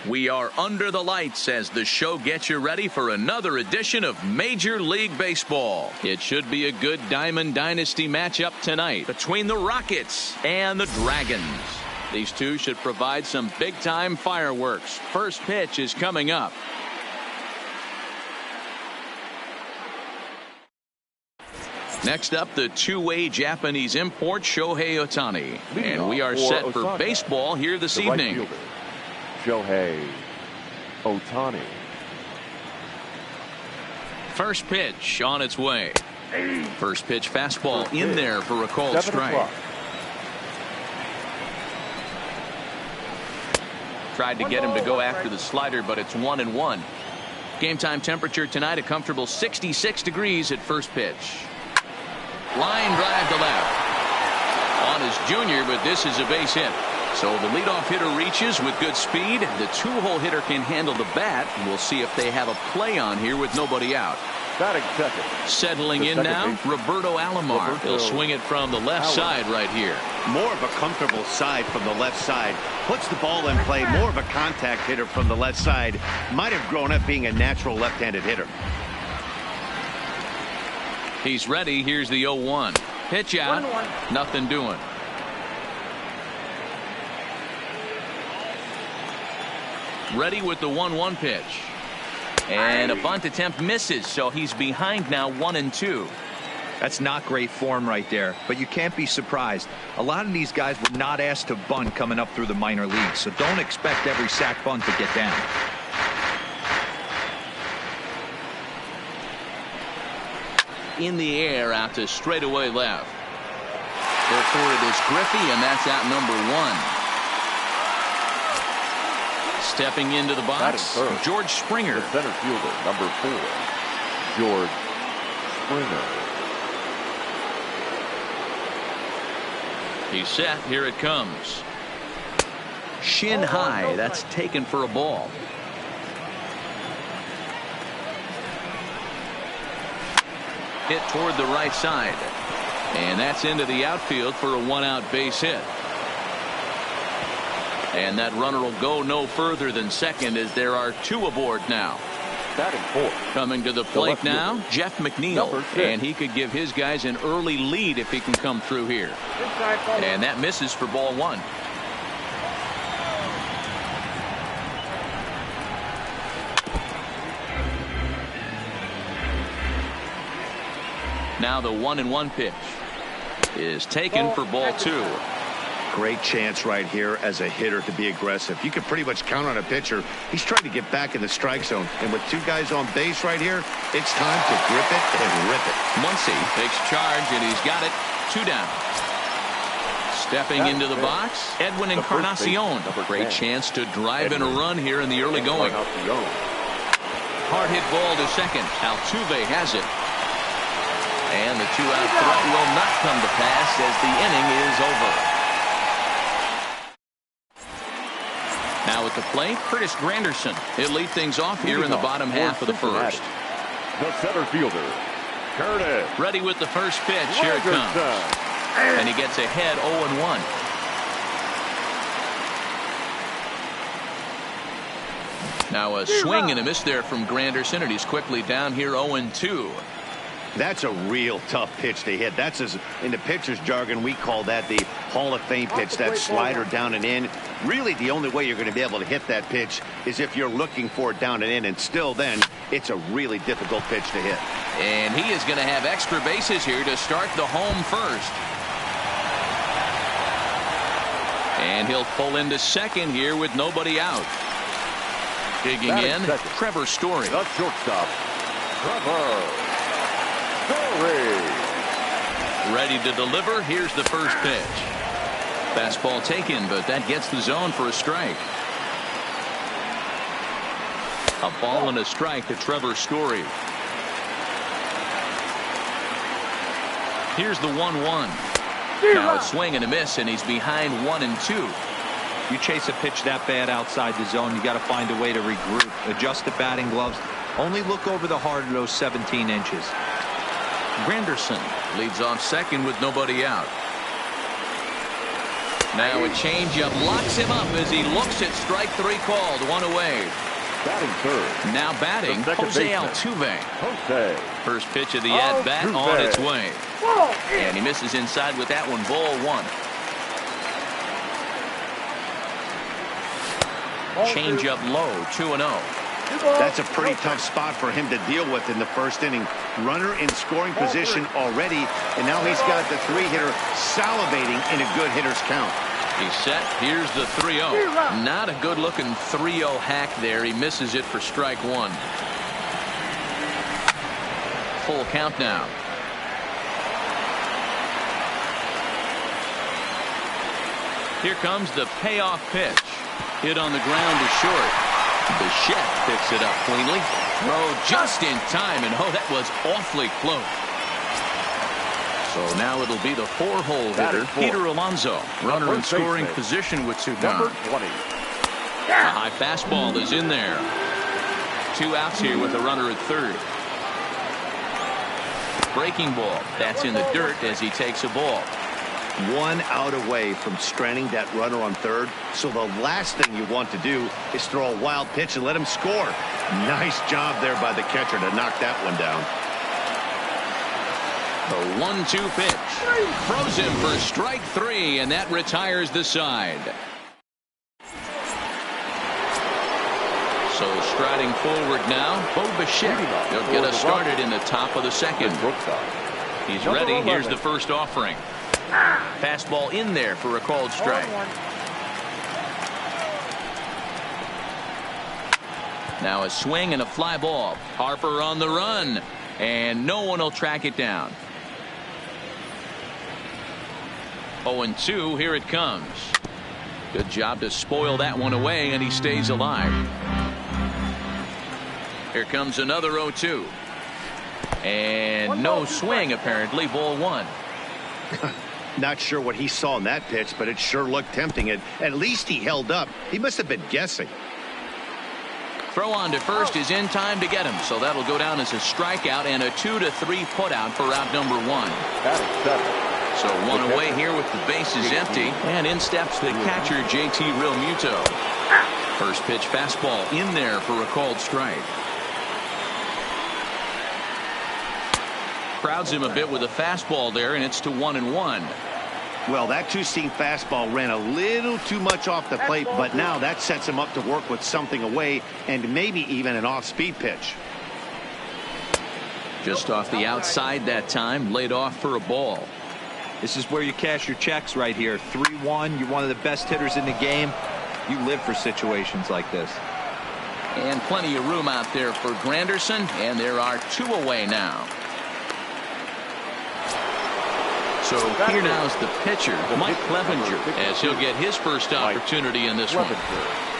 We are under the lights as the show gets you ready for another edition of Major League Baseball. It should be a good Diamond Dynasty matchup tonight between the Rockets and the Dragons. These two should provide some big-time fireworks. First pitch is coming up. Next up, the two-way Japanese import Shohei Ohtani. And we are set for baseball here this evening. Right Shohei Ohtani. First pitch on its way. First pitch fastball in there for a called strike. Tried to get him to go after the slider, but it's 1-1. Game time temperature tonight, a comfortable 66 degrees at first pitch. Line drive to left. On his junior, but this is a base hit. So the leadoff hitter reaches with good speed. The two-hole hitter can handle the bat. We'll see if they have a play on here with nobody out. Batting second. Settling in now, Roberto Alomar. He'll swing it from the left side right here. More of a comfortable side from the left side. Puts the ball in play. More of a contact hitter from the left side. Might have grown up being a natural left-handed hitter. He's ready. Here's the 0-1. Pitch out. Nothing doing. Ready with the 1-1 pitch. And a bunt attempt misses, so he's behind now 1-2. That's not great form right there, but you can't be surprised. A lot of these guys were not asked to bunt coming up through the minor leagues, so don't expect every sac bunt to get down. In the air out to straightaway left. There for it is Griffey, and that's out number 1. Stepping into the box, George Springer. The center fielder, number 4, George Springer. He's set. Here it comes. Shin high. That's taken for a ball. Hit toward the right side. And that's into the outfield for a one-out base hit. And that runner will go no further than second as there are 2 aboard now. Batting 4. Coming to the plate now, Jeff McNeil. And he could give his guys an early lead if he can come through here. And that misses for ball 1. Now the 1-1 pitch is taken for ball 2. Great chance right here as a hitter to be aggressive. You can pretty much count on a pitcher. He's trying to get back in the strike zone. And with 2 guys on base right here, it's time to grip it and rip it. Muncy takes charge, and he's got it. 2 down. Stepping into the box, Edwin Encarnacion. Great chance to drive in a run here in the early going. Hard hit ball to second. Altuve has it. And the 2-out threat will not come to pass as the inning is over. Now at the plate, Curtis Granderson. He'll lead things off here in the bottom half of the first. The center fielder, Curtis. Ready with the first pitch. Here it comes. And he gets ahead 0-1. Now a swing and a miss there from Granderson, and he's quickly down here 0-2. That's a real tough pitch to hit. That's, as in the pitcher's jargon, we call that the Hall of Fame pitch, that slider down and in. Really, the only way you're going to be able to hit that pitch is if you're looking for it down and in, and still then, it's a really difficult pitch to hit. And he is going to have extra bases here to start the home first. And he'll pull into second here with nobody out. Digging in, Trevor Story. The shortstop, Trevor Story. Ready to deliver. Here's the first pitch. Fastball taken, but that gets the zone for a strike. A ball and a strike to Trevor Story. Here's the 1-1. Now a swing and a miss, and he's behind 1-2. You chase a pitch that bad outside the zone, you got to find a way to regroup, adjust the batting gloves. Only look over the heart of those 17 inches. Granderson leads off second with nobody out. Now a changeup locks him up as he looks at strike 3 called. 1 away. Batting third. Now batting, Jose Altuve. Jose. First pitch of the at-bat on its way. And he misses inside with that one. Ball 1. Changeup low, 2-0. That's a pretty tough spot for him to deal with in the first inning. Runner in scoring position already, and now he's got the 3-hitter salivating in a good hitter's count. He's set. Here's the 3-0. Not a good-looking 3-0 hack there. He misses it for strike 1. Full count now. Here comes the payoff pitch. Hit on the ground to short. Bichette picks it up cleanly. Throw just in time, and oh, that was awfully close. So now it'll be the 4-hole hitter, Peter Alonso. Runner in scoring position with 2 gone. A high fastball is in there. 2 outs here with a runner at third. Breaking ball. That's in the dirt as he takes a ball. 1 out away from stranding that runner on third. So the last thing you want to do is throw a wild pitch and let him score. Nice job there by the catcher to knock that one down. The 1-2 pitch. Throws him for strike 3, and that retires the side. So striding forward now, Bo Bichette. He'll get us started in the top of the second. He's ready. Here's the first offering. Fastball in there for a called strike. Now a swing and a fly ball. Harper on the run, and no one will track it down. 0-2, here it comes. Good job to spoil that one away, and he stays alive. Here comes another 0-2. And no swing, apparently. Ball 1. Not sure what he saw in that pitch, but it sure looked tempting. At least he held up. He must have been guessing. Throw on to first is in time to get him, so that'll go down as a strikeout and a 2-3 putout for out number 1. So 1 away here with the bases empty, and in steps the catcher JT Realmuto. First pitch fastball in there for a called strike. Crowds him a bit with a fastball there, and it's to 1-1. Well, that 2-seam fastball ran a little too much off the plate, but now that sets him up to work with something away and maybe even an off-speed pitch. Just off the outside that time, laid off for a ball. This is where you cash your checks right here. 3-1. You're one of the best hitters in the game. You live for situations like this. And plenty of room out there for Granderson, and there are 2 away now. So here now is the pitcher, Mike Clevenger, as he'll get his first opportunity in this one.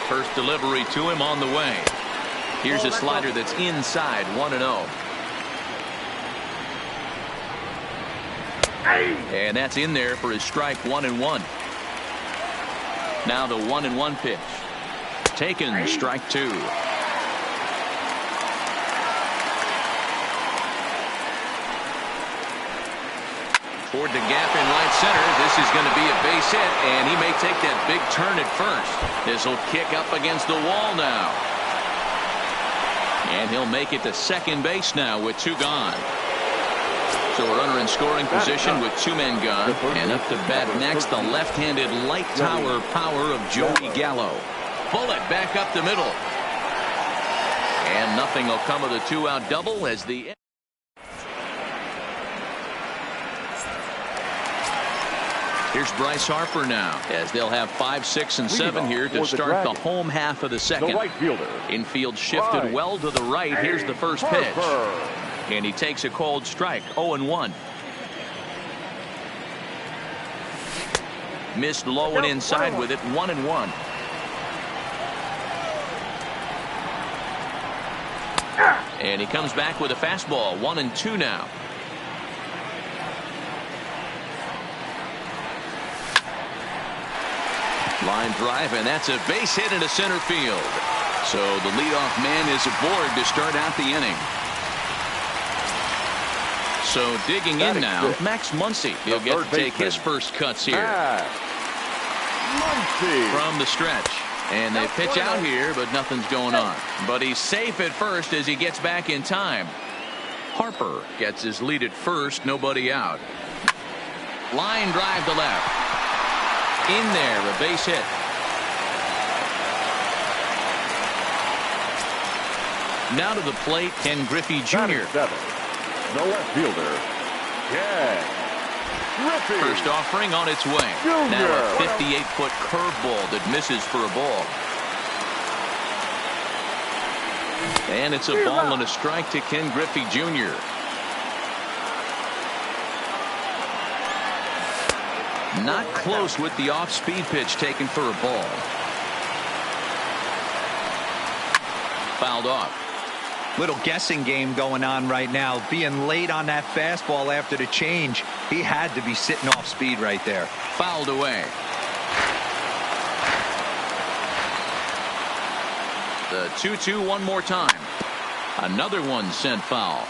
First delivery to him on the way. Here's a slider that's inside, 1-0. And that's in there for his strike, 1-1. Now the 1-1 pitch. Taken, strike 2. Toward the gap in right center. This is going to be a base hit, and he may take that big turn at first. This will kick up against the wall now. And he'll make it to second base now with 2 gone. So a runner in scoring position with 2 men gone. And up to bat next, the left-handed light tower power of Joey Gallo. Bullet back up the middle. And nothing will come of the 2-out double as the... Here's Bryce Harper now, as they'll have 5, 6, and 7 here to start the home half of the second. The right fielder. Infield shifted well to the right. Here's the first pitch. And he takes a cold strike, 0-1. Missed low and inside with it, 1-1. And he comes back with a fastball, 1-2 now. Line drive, and that's a base hit into center field. So the leadoff man is aboard to start out the inning. So digging in now, Max Muncy. He'll get to take his first cuts here. Muncy. From the stretch. And they pitch out here, but nothing's going on. But he's safe at first as he gets back in time. Harper gets his lead at first, nobody out. Line drive to left. In there, a base hit. Now to the plate, Ken Griffey Jr. The left fielder, Ken Griffey. First offering on its way. Jr. Now a 58-foot curveball that misses for a ball. And it's a ball and a strike to Ken Griffey Jr. Not close with the off-speed pitch taken for a ball. Fouled off. Little guessing game going on right now. Being late on that fastball after the change. He had to be sitting off speed right there. Fouled away. The 2-2 one more time. Another one sent foul.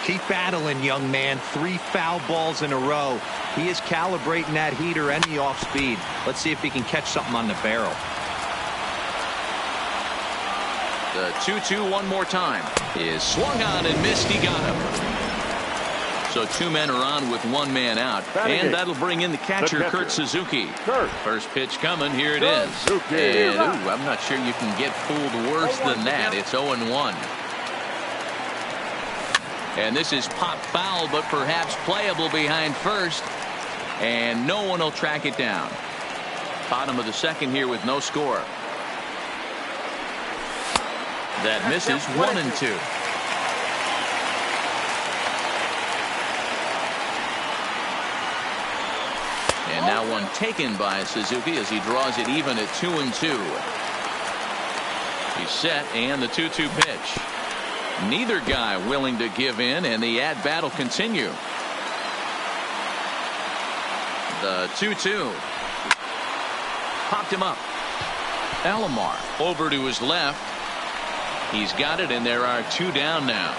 Keep battling, young man. 3 foul balls in a row. He is calibrating that heater and the off speed. Let's see if he can catch something on the barrel. The 2-2 one more time is swung on and missed. He got him. So 2 men are on with 1 man out. And that'll bring in the catcher, Kurt Suzuki. First pitch coming. Here it is. And I'm not sure you can get fooled worse than that. It's 0-1. And this is pop foul, but perhaps playable behind first. And no one will track it down. Bottom of the second here with no score. That misses. 1-2. And now one taken by Suzuki as he draws it even at 2-2. He's set, and the 2-2 pitch. Neither guy willing to give in, and the at-bat will continue. The 2-2. Popped him up. Alomar over to his left. He's got it, and there are 2 down now.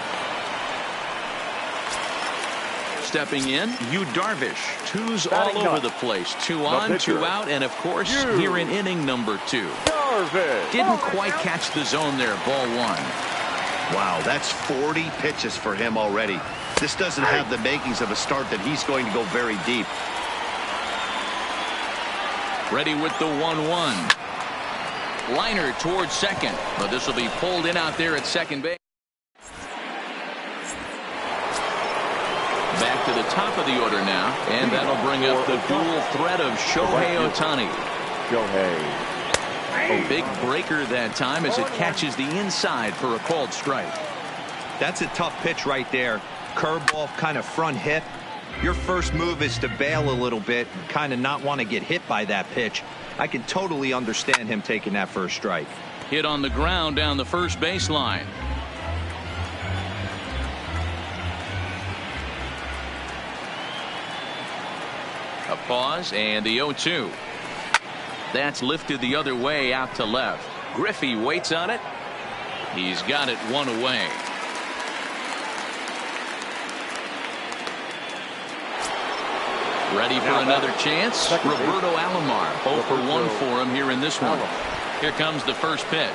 Stepping in, Yu Darvish. 2's all over the place. 2 on, 2 out, and of course, here in inning number 2. Didn't quite catch the zone there. Ball 1. Wow, that's 40 pitches for him already. This doesn't have the makings of a start that he's going to go very deep. Ready with the 1-1. Liner towards second, but this will be pulled in out there at second base. Back to the top of the order now, and that'll bring up the dual threat of Shohei Ohtani. A big breaker that time as it catches the inside for a called strike. That's a tough pitch right there. Curveball, kind of front hip. Your first move is to bail a little bit and kind of not want to get hit by that pitch. I can totally understand him taking that first strike. Hit on the ground down the first baseline. A pause and the 0-2. That's lifted the other way out to left. Griffey waits on it. He's got it 1 away. Ready for another chance. Roberto Alomar 0 for 1 for him here in this one. Here comes the first pitch.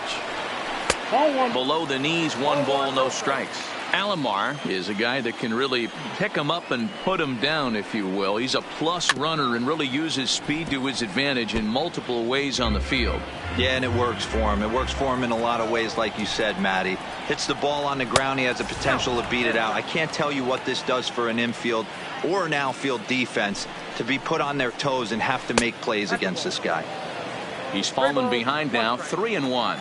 Below the knees, 1 ball, no strikes. Alomar is a guy that can really pick him up and put him down, if you will. He's a plus runner and really uses speed to his advantage in multiple ways on the field. Yeah, and it works for him. It works for him in a lot of ways, like you said, Matty. Hits the ball on the ground. He has the potential to beat it out. I can't tell you what this does for an infield or an outfield defense to be put on their toes and have to make plays against this guy. He's fallen behind now, 3-1.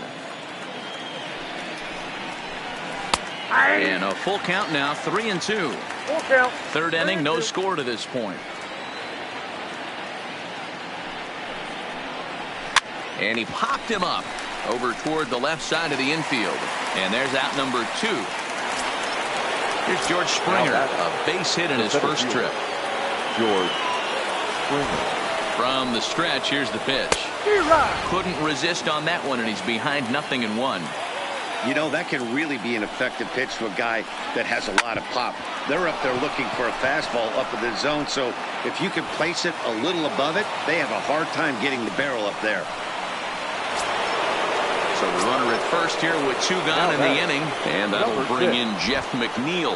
And a full count now, 3-2. Third inning, no score to this point. And he popped him up over toward the left side of the infield. And there's out number 2. Here's George Springer, a base hit in his first trip. George Springer. From the stretch, here's the pitch. Couldn't resist on that one, and he's behind 0-1. You know, that can really be an effective pitch to a guy that has a lot of pop. They're up there looking for a fastball up in the zone, so if you can place it a little above it, they have a hard time getting the barrel up there. So the runner at first here with 2 gone in the inning, and that'll bring in Jeff McNeil.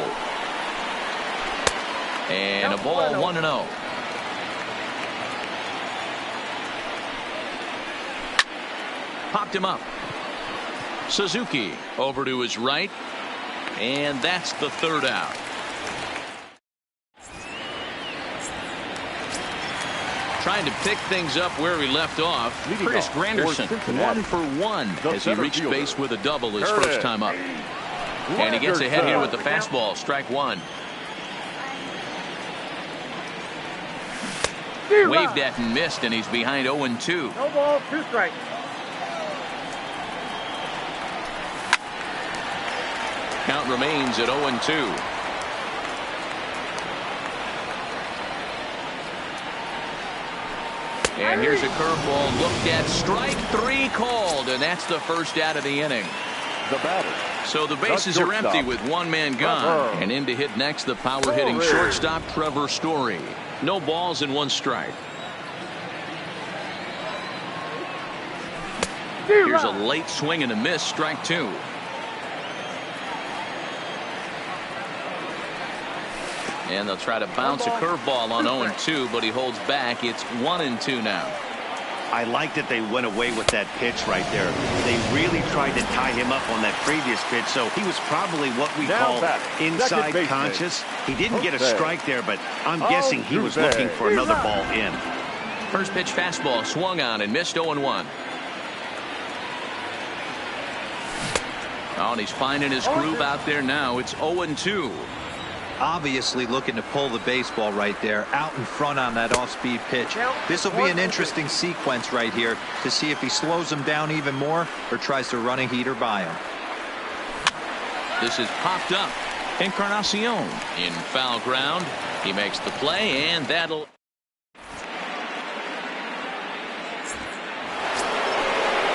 And a ball, 1-0. Popped him up. Suzuki over to his right, and that's the 3rd out. Trying to pick things up where he left off. Curtis Granderson, 1 for 1 as he reached base with a double his first time up. And he gets ahead here with the fastball, strike 1. Waved at and missed, and he's behind 0-2. No ball, 2 strikes. Count remains at 0-2. And here's a curveball looked at, strike 3 called, and that's the first out of the inning. The batter. So the bases are empty with 1 man gone. And in to hit next, the power-hitting shortstop Trevor Story. No balls and 1 strike. Here's a late swing and a miss, strike 2. And they'll try to bounce a curveball on 0-2, but he holds back. It's 1-2 now. I like that they went away with that pitch right there. They really tried to tie him up on that previous pitch, so he was probably what we call inside conscious. He didn't get a strike there, but I'm guessing he was looking for another ball in. First pitch fastball swung on and missed 0-1. Oh, and he's finding his groove out there now. It's 0-2. Obviously looking to pull the baseball right there out in front on that off-speed pitch. This will be an interesting sequence right here to see if he slows him down even more or tries to run a heater by him. This is popped up. Encarnacion in foul ground. He makes the play, and that'll...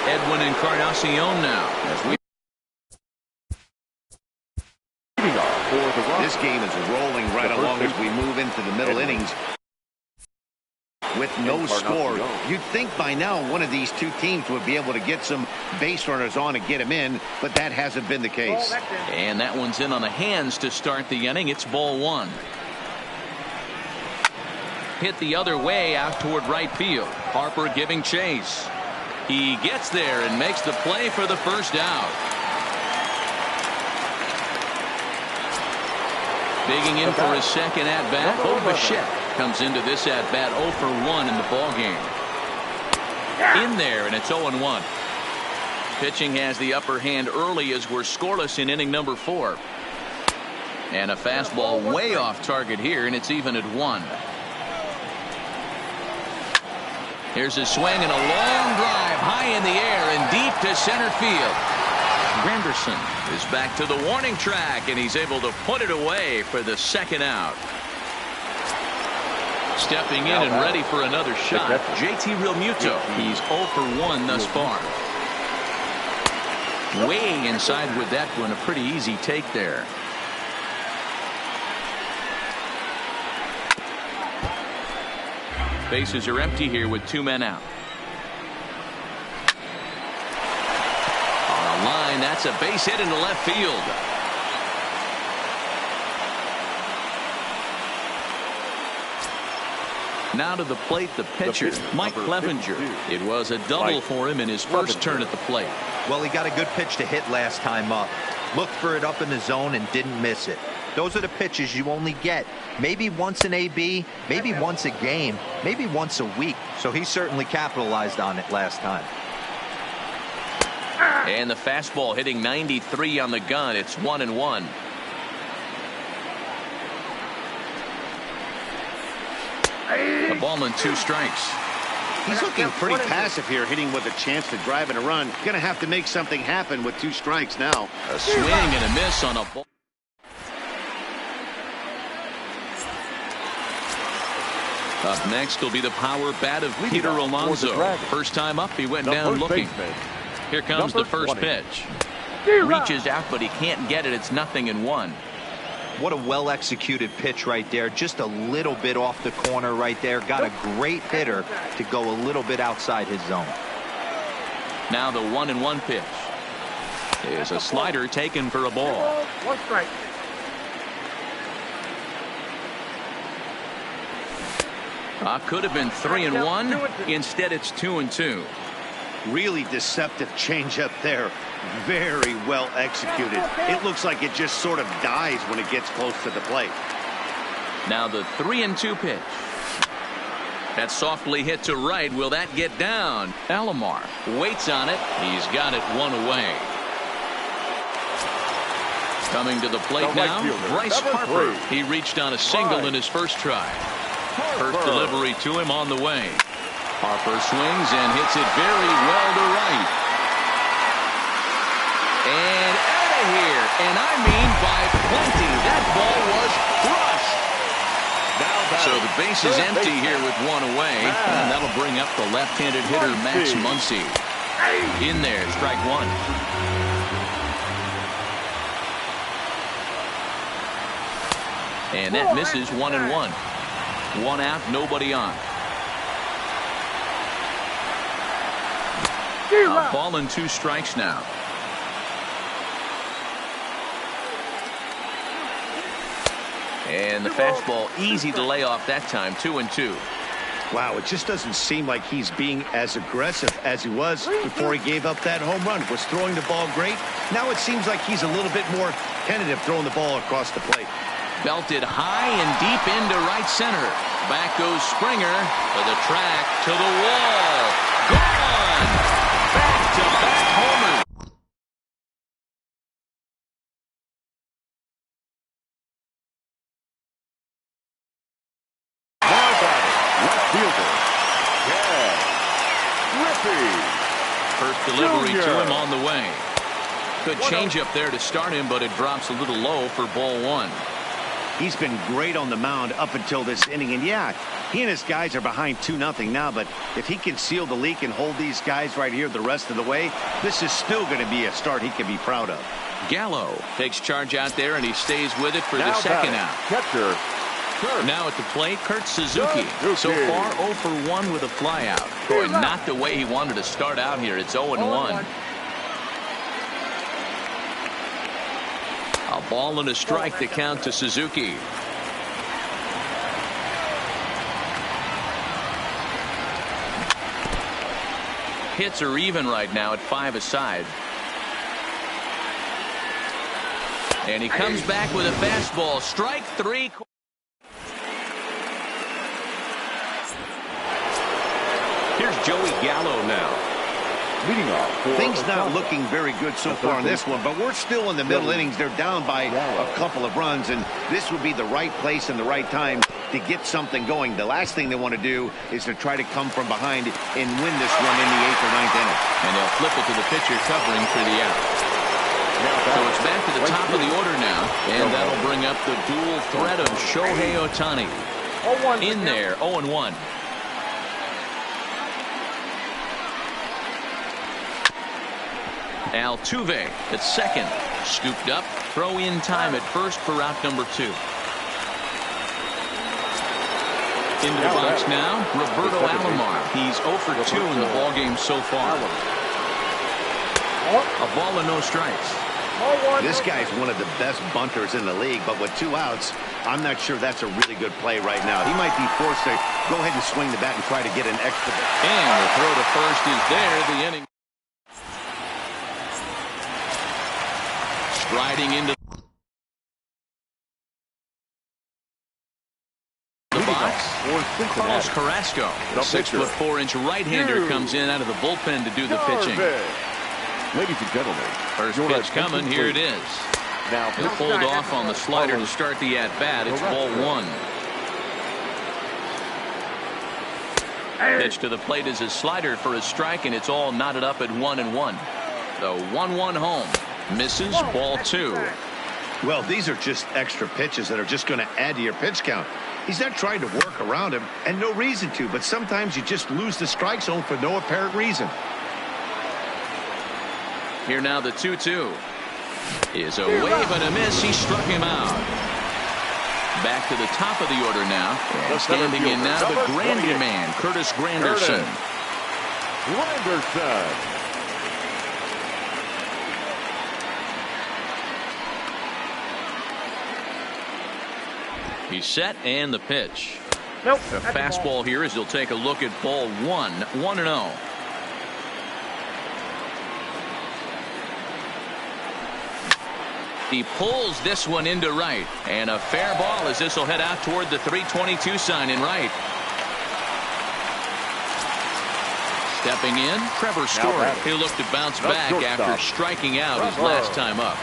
Edwin Encarnacion now as we... This game is rolling right along as we move into the middle innings. With no score, you'd think by now one of these 2 teams would be able to get some base runners on and get them in, but that hasn't been the case. And that one's in on the hands to start the inning. It's ball 1. Hit the other way out toward right field. Harper giving chase. He gets there and makes the play for the first out. Digging in for his second at-bat, Bo Bichette comes into this at-bat 0 for 1 in the ballgame. In there, and it's 0-1. Pitching has the upper hand early as we're scoreless in inning number 4. And a fastball way off target here, and it's even at 1. Here's a swing and a long drive high in the air and deep to center field. Granderson is back to the warning track, and he's able to put it away for the second out. Stepping in and ready for another shot, JT Realmuto. He's 0 for 1 thus far. Way inside with that one, a pretty easy take there. Bases are empty here with 2 men out. On a line, that's a base hit into left field. Now to the plate, the pitcher, Mike Clevenger. It was a double for him in his first turn at the plate. Well, he got a good pitch to hit last time up. Looked for it up in the zone and didn't miss it. Those are the pitches you only get maybe once an AB, maybe once a game, maybe once a week. So he certainly capitalized on it last time. And the fastball hitting 93 on the gun. It's 1-1. A ball and 2 strikes. He's looking pretty passive here, hitting with a chance to drive and a run. Gonna have to make something happen with 2 strikes now. A swing and a miss on a ball. Up next will be the power bat of Peter Alonso. First time up, he went down looking. Here comes the first pitch. Reaches out, but he can't get it. It's 0-1. What a well-executed pitch right there. Just a little bit off the corner right there. Got a great hitter to go a little bit outside his zone. Now the 1-1 pitch. Is a slider taken for a ball. 1 strike. Could have been 3-1. Instead, it's 2-2. Really deceptive changeup there. Very well executed. It looks like it just sort of dies when it gets close to the plate. Now the 3-2 pitch. That's softly hit to right. Will that get down? Alomar waits on it. He's got it 1 away. Coming to the plate now, Bryce Harper. He reached on a single in his first try. First delivery to him on the way. Harper swings and hits it very well to right. And out of here. And I mean by plenty. That ball was crushed. So the base is empty here with 1 away. And that'll bring up the left-handed hitter Max Muncy. In there, strike 1. And that misses 1-1. 1 out, nobody on. A ball and 2 strikes now. And the fastball easy to lay off that time. 2-2. Wow, it just doesn't seem like he's being as aggressive as he was before he gave up that home run. Was throwing the ball great. Now it seems like he's a little bit more tentative throwing the ball across the plate. Belted high and deep into right center. Back goes Springer to the track, to the wall. Gone! Back-to-back homers. Now batting, left fielder, Ken Griffey. First delivery to him on the way. Good change up there to start him, but it drops a little low for ball 1. He's been great on the mound up until this inning. And yeah, he and his guys are behind 2-0 now. But if he can seal the leak and hold these guys right here the rest of the way, this is still going to be a start he can be proud of. Gallo takes charge out there, and he stays with it for the second out. Catcher, Kurt. Now at the plate, Kurt Suzuki. So far 0 for 1 with a flyout. Boy, not the way he wanted to start out here. It's 0-1. A ball and a strike to count to Suzuki. Hits are even right now at 5 aside. And he comes back with a fastball. Strike 3. Here's Joey Gallo now. Leading off. Things not looking very good so far in this one, but we're still in the middle innings. They're down by a couple of runs, and this would be the right place and the right time to get something going. The last thing they want to do is to try to come from behind and win this one in the 8th or 9th inning. And they'll flip it to the pitcher covering for the out. So it's back to the top of the order now, and that'll bring up the dual threat of Shohei Ohtani. In there, 0-1. Altuve at second. Scooped up. Throw in time at first for out number 2. Into the box now, Roberto Alomar. He's 0 for 2 in the ballgame so far. A ball and no strikes. This guy's one of the best bunters in the league, but with 2 outs, I'm not sure that's a really good play right now. He might be forced to go ahead and swing the bat and try to get an extra. And the throw to first is there. The inning. Striding into the box. Carlos Carrasco. The 6'4" right-hander comes in out of the bullpen to do the pitching. Ladies and gentlemen, first pitch coming. Here it is. Now he'll pulled off on the slider to start the at-bat. It's ball 1. Pitch to the plate is a slider for a strike, and it's all knotted up at 1-1. The 1-1 home. Misses, ball 2. Well, these are just extra pitches that are just going to add to your pitch count. He's not trying to work around him, and no reason to, but sometimes you just lose the strike zone for no apparent reason. Here now the 2-2. Is a wave and a miss. He struck him out. Back to the top of the order now. And standing in now, the Grandy man, Curtis Granderson. He's set and the pitch. Nope. The fastball here as he'll take a look at ball 1, 1-0. He pulls this one into right, and a fair ball as this will head out toward the 322 sign in right. Stepping in, Trevor Story. He'll look to bounce back after striking out his last time up.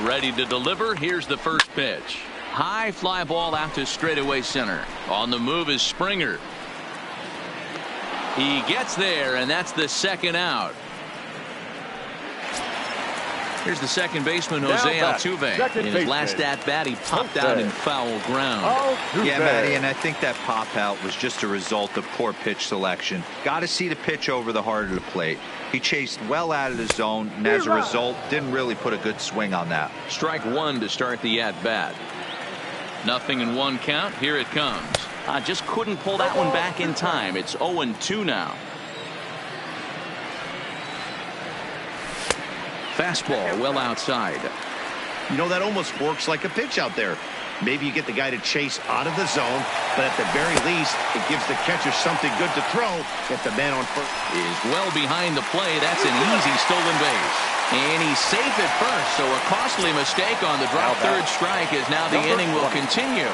Ready to deliver. Here's the first pitch. High fly ball out to straightaway center. On the move is Springer. He gets there, and that's the second out. Here's the second baseman, Jose Altuve. In his last at-bat, he popped out in foul ground. Yeah, Matty, and I think that pop-out was just a result of poor pitch selection. Got to see the pitch over the heart of the plate. He chased well out of the zone, and as a result, didn't really put a good swing on that. Strike one to start the at-bat. Nothing in one count. Here it comes. Just couldn't pull that one back in time. It's 0-2 now. Fastball well outside. You know, that almost works like a pitch out there. Maybe you get the guy to chase out of the zone, but at the very least, it gives the catcher something good to throw if the man on first is well behind the play. That's an easy stolen base. And he's safe at first, so a costly mistake on the drop third strike as now the inning will continue.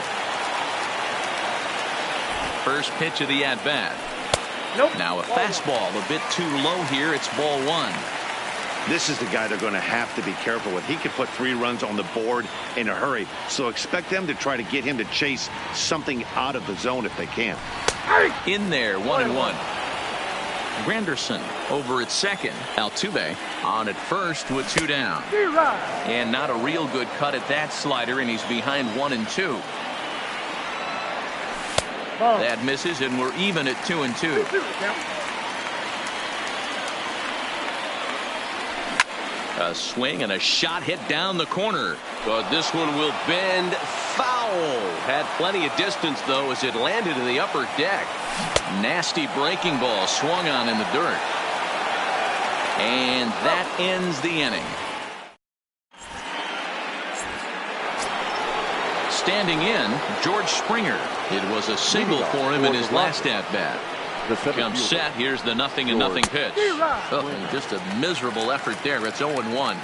First pitch of the at-bat. Now a fastball a bit too low here. It's ball one. This is the guy they're going to have to be careful with. He could put 3 runs on the board in a hurry. So expect them to try to get him to chase something out of the zone if they can. In there, 1-1. Granderson over at second. Altuve on at first with 2 down. And not a real good cut at that slider, and he's behind 1-2. That misses, and we're even at 2-2. A swing and a shot hit down the corner. But this one will bend foul. Had plenty of distance, though, as it landed in the upper deck. Nasty breaking ball swung on in the dirt. And that ends the inning. Standing in, George Springer. It was a single for him in his last at-bat. Comes set. Here's the 0-0 pitch. Oh, just a miserable effort there. It's 0-1.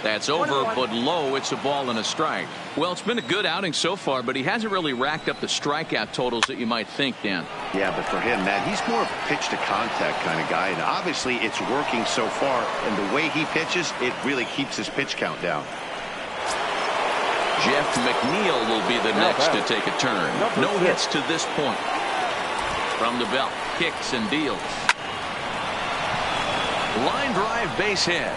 That's over, but low. It's a ball and a strike. Well, it's been a good outing so far, but he hasn't really racked up the strikeout totals that you might think, Dan. Yeah, but for him, Matt, he's more of a pitch-to-contact kind of guy, and obviously it's working so far, and the way he pitches, it really keeps his pitch count down. Jeff McNeil will be the next to take a turn. No hits to this point. From the belt, kicks and deals. Line drive, base hit.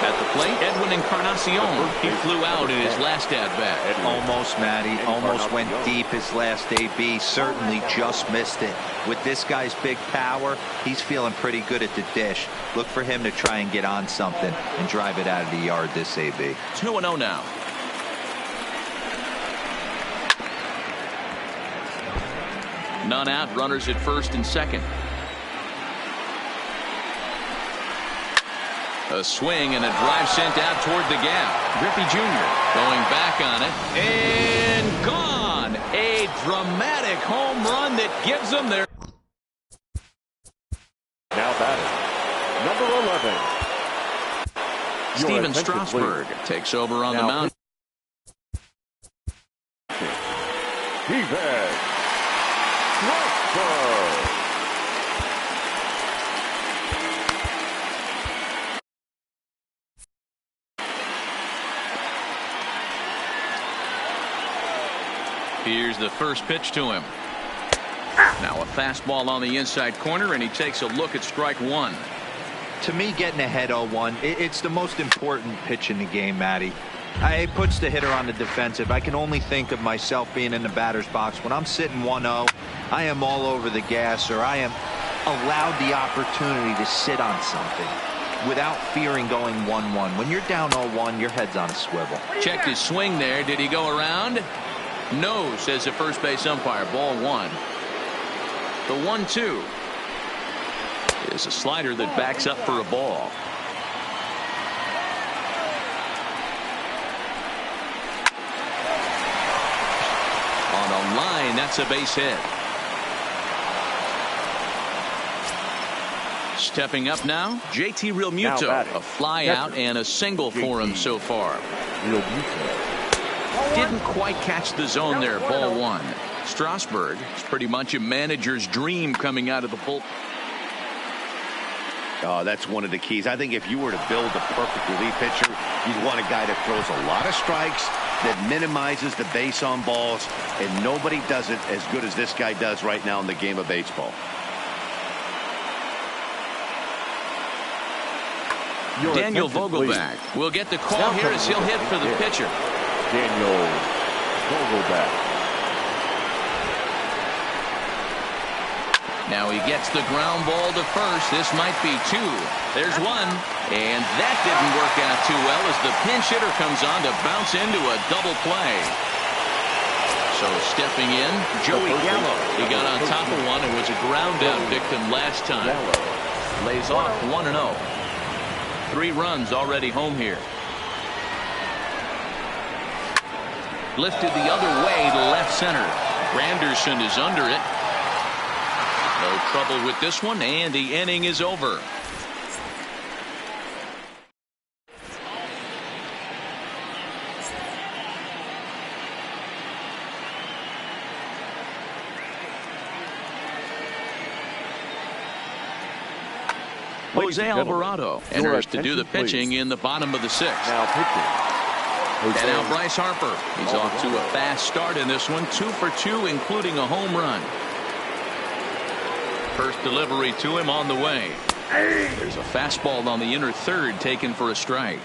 At the plate, Edwin Encarnacion. He flew out in his last at-bat. Almost, Matty. Almost went deep his last AB. Certainly just missed it. With this guy's big power, he's feeling pretty good at the dish. Look for him to try and get on something and drive it out of the yard this AB. 2-0 now. None out. Runners at first and second. A swing and a drive sent out toward the gap. Griffey Jr. going back on it. And gone. A dramatic home run that gives them their... Now batting, number 11. Steven Strasburg takes over on the mound. Steven Strasburg. Here's the first pitch to him. Now a fastball on the inside corner, and he takes a look at strike one. To me, getting ahead 0-1, it's the most important pitch in the game, Matty. It puts the hitter on the defensive. I can only think of myself being in the batter's box. When I'm sitting 1-0, I am all over the gas, or I am allowed the opportunity to sit on something without fearing going 1-1. When you're down 0-1, your head's on a swivel. Checked his swing there. Did he go around? No, says the first base umpire. Ball 1. The 1-2 is a slider that backs up for a ball. On a line, that's a base hit. Stepping up now, JT Realmuto. A fly out and a single for him so far. Didn't quite catch the zone there. Ball 1. Strasburg is pretty much a manager's dream coming out of the bullpen. Oh, that's one of the keys. I think if you were to build a perfect relief pitcher, you'd want a guy that throws a lot of strikes, that minimizes the base on balls, and nobody does it as good as this guy does right now in the game of baseball. Daniel Vogelbach will get the call here as he'll hit for the pitcher. Daniel Vogelbach. Now he gets the ground ball to first. This might be 2. There's 1. And that didn't work out too well as the pinch hitter comes on to bounce into a double play. So stepping in, Joey Gallo. He got on top of one and was a ground out victim last time. Lays off 1-0. 3 runs already home here. Lifted the other way to left center. Granderson is under it. No trouble with this one, and the inning is over. Jose Alvarado enters to do the pitching in the bottom of the 6th. Now pitching. And now Bryce Harper. He's off to a fast start in this one. 2 for 2, including a home run. First delivery to him on the way. There's a fastball on the inner third taken for a strike.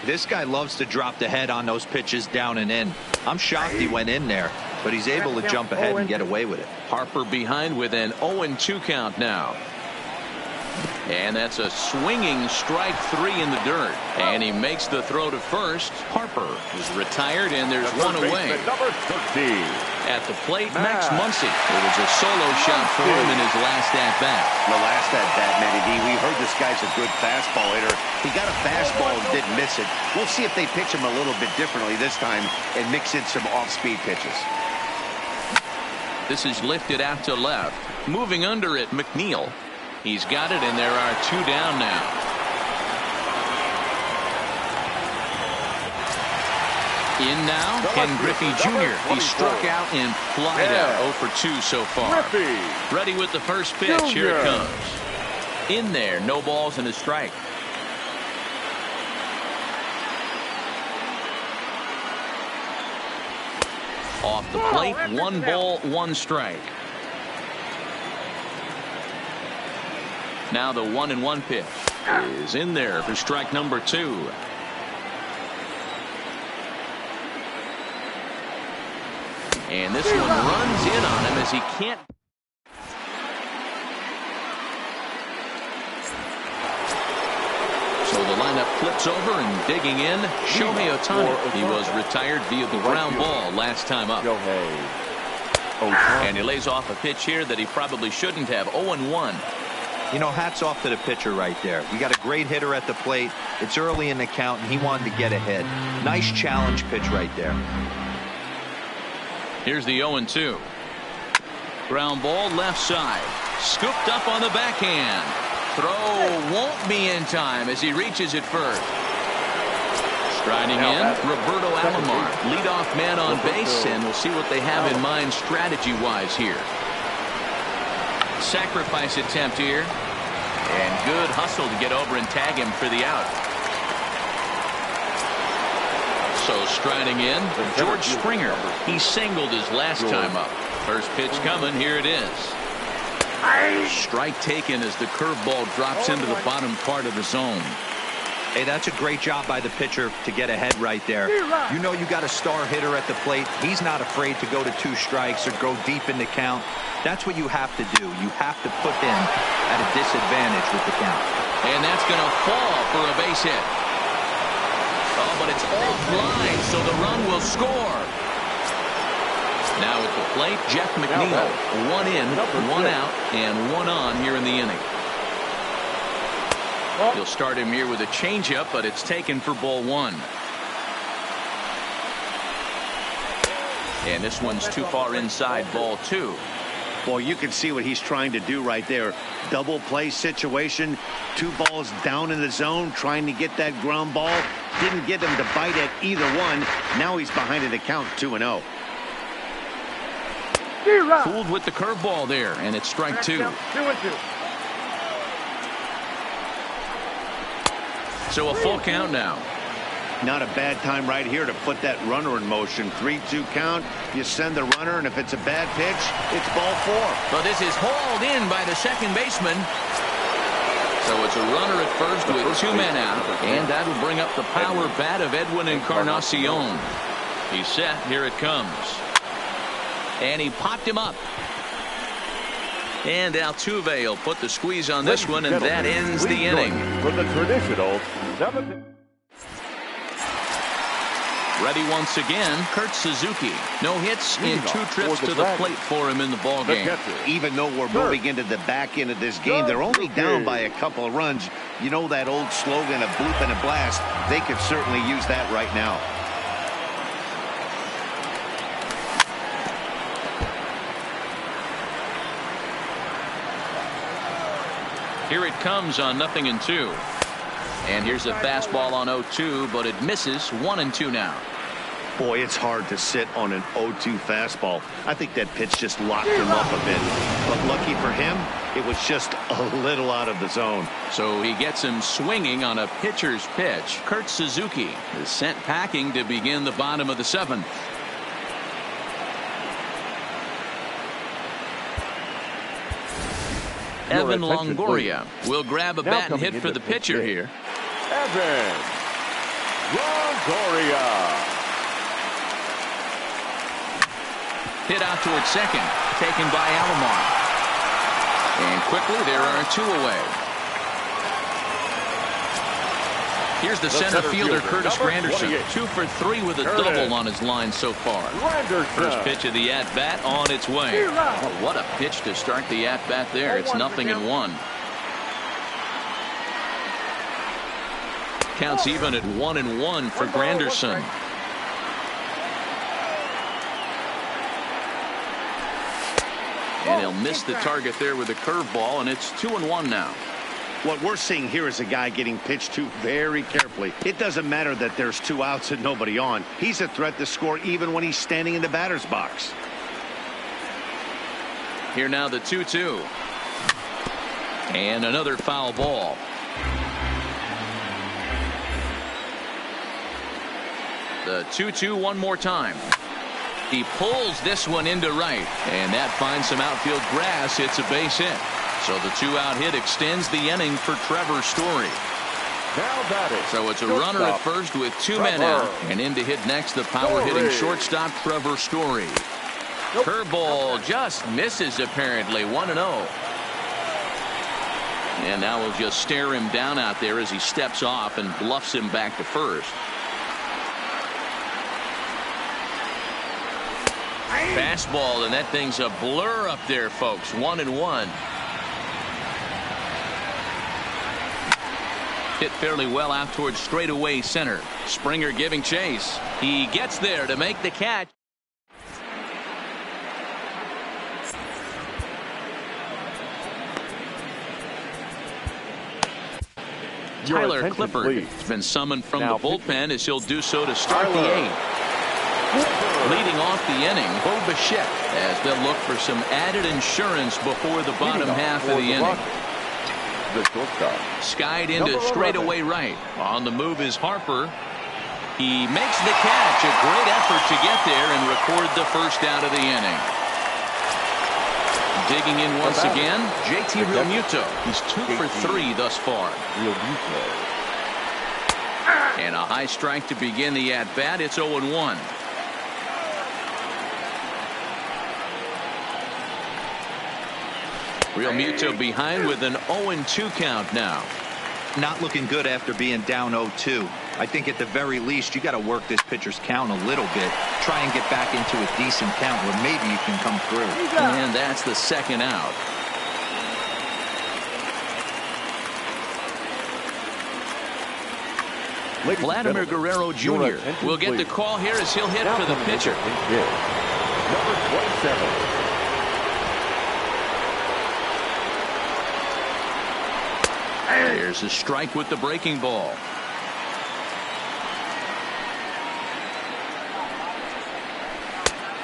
This guy loves to drop the head on those pitches down and in. I'm shocked he went in there, but he's able to jump ahead and get away with it. Harper behind with an 0-2 count now. And that's a swinging strike 3 in the dirt. And he makes the throw to first. Harper is retired, and there's 1 away. Number 13. At the plate, Max Muncy. It was a solo shot for him in his last at-bat. The last at-bat, Matty D, we heard this guy's a good fastball hitter. He got a fastball and didn't miss it. We'll see if they pitch him a little bit differently this time and mix in some off-speed pitches. This is lifted out to left. Moving under it, McNeil. He's got it, and there are 2 down now. In now, Ken Griffey Jr. He struck out and flied out 0 for 2 so far. Ready with the first pitch. Here it comes. In there, no balls and a strike. Off the plate, 1 ball, 1 strike. Now the 1-1 pitch is in there for strike number 2. And this one runs in on him as he can't. So the lineup flips over and digging in. Shohei Ohtani. He was retired via the ground ball last time up. And he lays off a pitch here that he probably shouldn't have. 0-1. You know, hats off to the pitcher right there. You got a great hitter at the plate. It's early in the count, and he wanted to get ahead. Nice challenge pitch right there. Here's the 0-2. Ground ball left side. Scooped up on the backhand. Throw won't be in time as he reaches it first. Striding in, Roberto Alomar, leadoff man on base, and we'll see what they have in mind strategy-wise here. Sacrifice attempt here, and good hustle to get over and tag him for the out. So striding in, George Springer. He singled his last time up. First pitch coming. Here it is. Strike taken as the curveball drops into the bottom part of the zone. Hey, that's a great job by the pitcher to get ahead right there. You know you got a star hitter at the plate. He's not afraid to go to 2 strikes or go deep in the count. That's what you have to do. You have to put him at a disadvantage with the count. And that's going to fall for a base hit. Oh, but it's offline, so the run will score. Now at the plate, Jeff McNeil. 1 in, 1 out, and 1 on here in the inning. He'll start him here with a changeup, but it's taken for ball 1. And this one's too far inside, ball 2. Boy, you can see what he's trying to do right there. Double play situation. 2 balls down in the zone, trying to get that ground ball. Didn't get him to bite at either one. Now he's behind in the count, 2-0. Fooled with the curveball there, and it's strike 2. 2-2. So a full count now. Not a bad time right here to put that runner in motion. 3-2 count. You send the runner, and if it's a bad pitch, it's ball 4. But this is hauled in by the second baseman. So it's a runner at first with 2 men out, and that'll bring up the power bat of Edwin Encarnacion. He's set. Here it comes. And he popped him up. And Altuve will put the squeeze on this one, and that ends the inning. For the traditional 7th. Ready once again, Kurt Suzuki. No hits in 2 trips to the plate for him in the ballgame. Even though we're moving into the back end of this game, they're only down by a couple of runs. You know that old slogan, a bloop and a blast. They could certainly use that right now. Here it comes on 0-2. And here's a fastball on 0-2, but it misses. 1-2 now. Boy, it's hard to sit on an 0-2 fastball. I think that pitch just locked him up a bit. But lucky for him, it was just a little out of the zone. So he gets him swinging on a pitcher's pitch. Kurt Suzuki is sent packing to begin the bottom of the 7th. Evan Longoria will grab a bat and hit for the pitcher here. Evan Longoria. Hit out towards second, taken by Alomar. And quickly there are 2 away. Here's the center fielder, Curtis Granderson. 2 for 3 with a double on his line so far. First pitch of the at-bat on its way. Oh, what a pitch to start the at-bat there. It's 0-1. Counts even at 1-1 for Granderson. And he'll miss the target there with a curveball, and it's 2-1 now. What we're seeing here is a guy getting pitched to very carefully. It doesn't matter that there's 2 outs and nobody on. He's a threat to score even when he's standing in the batter's box. Here now the 2-2. And another foul ball. The 2-2 one more time. He pulls this one into right, and that finds some outfield grass. It's a base hit. So the 2-out hit extends the inning for Trevor Story. So it's a runner at first with 2 men out, and in to hit next the power hitting shortstop Trevor Story. Curveball just misses apparently. 1-0. And now we'll just stare him down out there as he steps off and bluffs him back to first. Fastball, and that thing's a blur up there, folks. 1-1. Hit fairly well out towards straightaway center. Springer giving chase. He gets there to make the catch. Tyler Clifford has been summoned from the bullpen as he'll do so to start the 8th. Leading off the inning, Bo Bichette, as they'll look for some added insurance before the bottom half of the inning. Skied into straightaway right. On the move is Harper. He makes the catch. A great effort to get there and record the first out of the inning. Digging in once again, JT Realmuto. He's 2 for 3 thus far. And a high strike to begin the at-bat. It's 0-1. Real Muto behind with an 0-2 count now. Not looking good after being down 0-2. I think at the very least you got to work this pitcher's count a little bit. Try and get back into a decent count where maybe you can come through. And that's the second out. Vladimir Guerrero Jr. will get the call here as he'll hit now for the pitcher. Number 27. There's a strike with the breaking ball.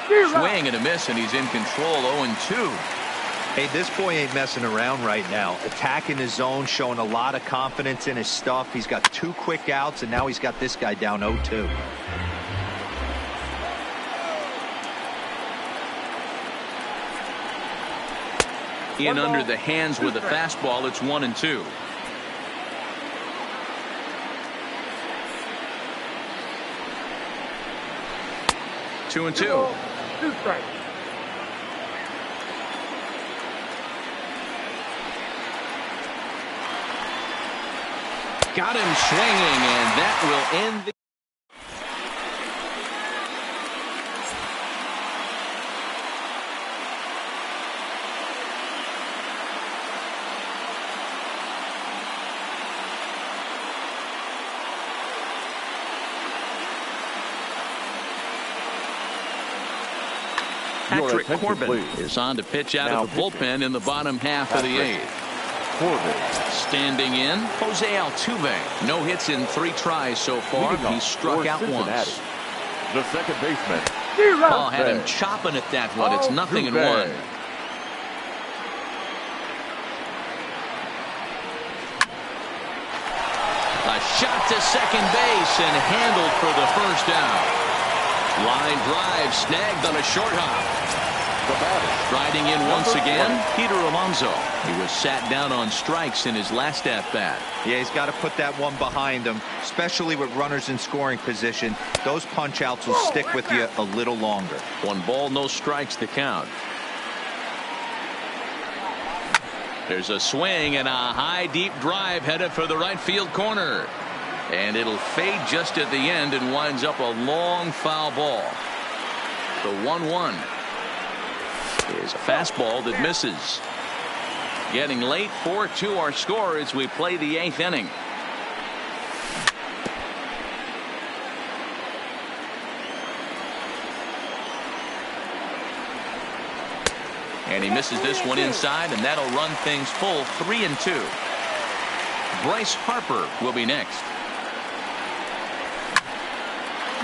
Swing and a miss, and he's in control. 0-2. Hey, this boy ain't messing around right now. Attacking his zone, showing a lot of confidence in his stuff. He's got 2 quick outs, and now he's got this guy down 0-2. In under the hands with a fastball. It's 1-2. Two and two. Got him swinging, and that will end the Patrick Corbin is on to pitch out of the bullpen in the bottom half of the 8th. Corbin. Standing in, Jose Altuve. No hits in 3 tries so far. He struck out once. The second baseman. Ball had him chopping at that one. It's 0-1. A shot to second base and handled for the first out. Line drive snagged on a short hop. Striding in once again, Peter Alonso. He was sat down on strikes in his last at-bat. Yeah, he's got to put that one behind him, especially with runners in scoring position. Those punch-outs will stick with you a little longer. 1 ball, no strikes to count. There's a swing and a high deep drive headed for the right field corner. And it'll fade just at the end and winds up a long foul ball. The 1-1 is a fastball that misses. Getting late, 4-2 our score as we play the 8th inning. And he misses this one inside, and that'll run things full 3-2. Bryce Harper will be next.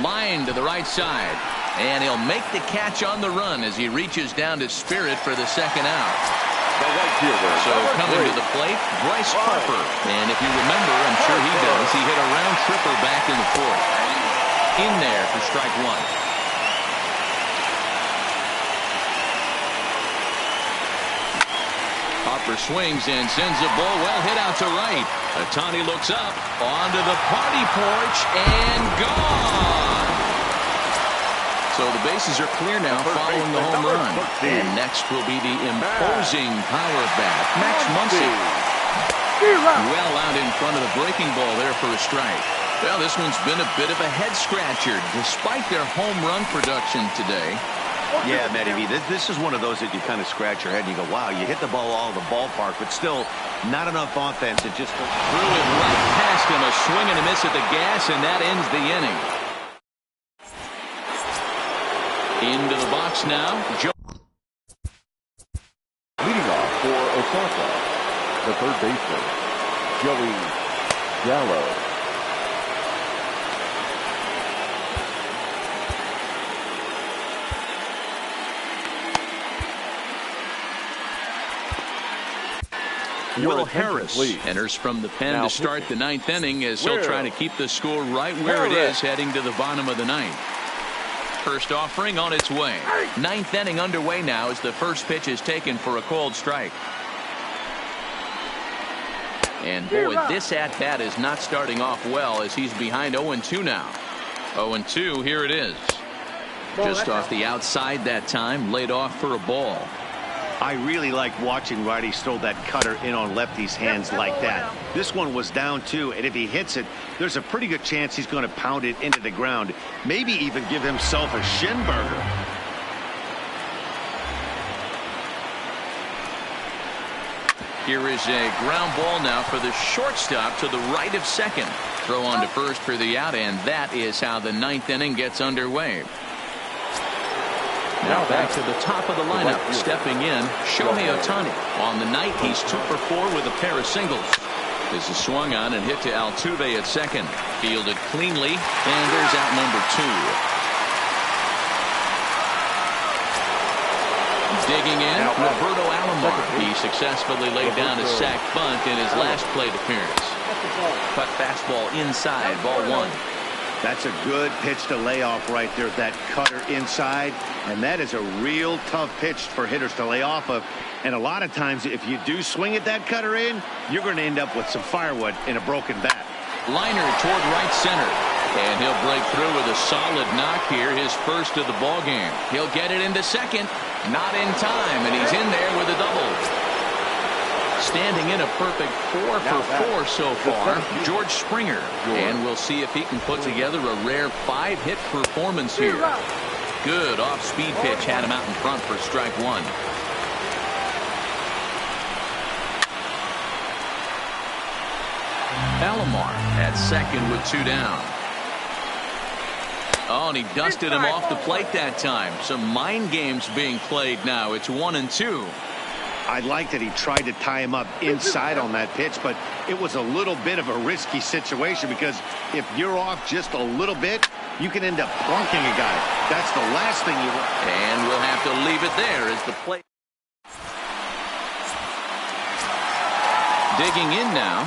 Line to the right side, and he'll make the catch on the run as he reaches down to Spirit for the second out. So coming to the plate, Bryce Harper. And if you remember, I'm sure he does, he hit a round tripper back in the 4th. In there for strike 1. Harper swings and sends a ball well hit out to right. Ohtani looks up onto the party porch and gone. So the bases are clear now following the home run. And next will be the imposing power bat, Max Muncy. Well out in front of the breaking ball there for a strike. Well, this one's been a bit of a head scratcher despite their home run production today. Yeah, Matty V, this is one of those that you kind of scratch your head and you go, wow, you hit the ball all the ballpark, but still not enough offense. It just threw it right past him. A swing and a miss at the gas, and that ends the inning. Into the box now. Leading off for Osaka, the third baseman, Joey Gallo. Will Harris enters from the pen to start the 9th inning as he'll try to keep the score right where it is heading to the bottom of the 9th. First offering on its way. 9th inning underway now as the first pitch is taken for a called strike. And boy, this at-bat is not starting off well as he's behind 0-2 now. 0-2, here it is. Just off the outside that time, laid off for a ball. I really like watching righties throw that cutter in on lefties' hands like that. This one was down 2, and if he hits it, there's a pretty good chance he's going to pound it into the ground. Maybe even give himself a shin burger. Here is a ground ball now for the shortstop to the right of second. Throw on to first for the out, and that is how the 9th inning gets underway. Now back to the top of the lineup. Stepping in, Shohei Ohtani. On the night, he's 2 for 4 with a pair of singles. This is swung on and hit to Altuve at second. Fielded cleanly, and there's out number 2. Digging in, Roberto Alomar. He successfully laid down a sac bunt in his last plate appearance. Cut fastball inside, ball 1. That's a good pitch to lay off right there, that cutter inside. And that is a real tough pitch for hitters to lay off of. And a lot of times, if you do swing at that cutter in, you're going to end up with some firewood in a broken bat. Liner toward right center. And he'll break through with a solid knock here, his first of the ball game. He'll get it into second. Not in time, and he's in there with a double. Standing in a perfect 4 for 4 so far, George Springer. And we'll see if he can put together a rare 5-hit performance here. Good off-speed pitch had him out in front for strike 1. Alomar at second with 2 down. Oh, and he dusted him off the plate that time. Some mind games being played now. It's 1-2. I like that he tried to tie him up inside on that pitch, but it was a little bit of a risky situation because if you're off just a little bit, you can end up plunking a guy. That's the last thing you want. And we'll have to leave it there as the play. Digging in now.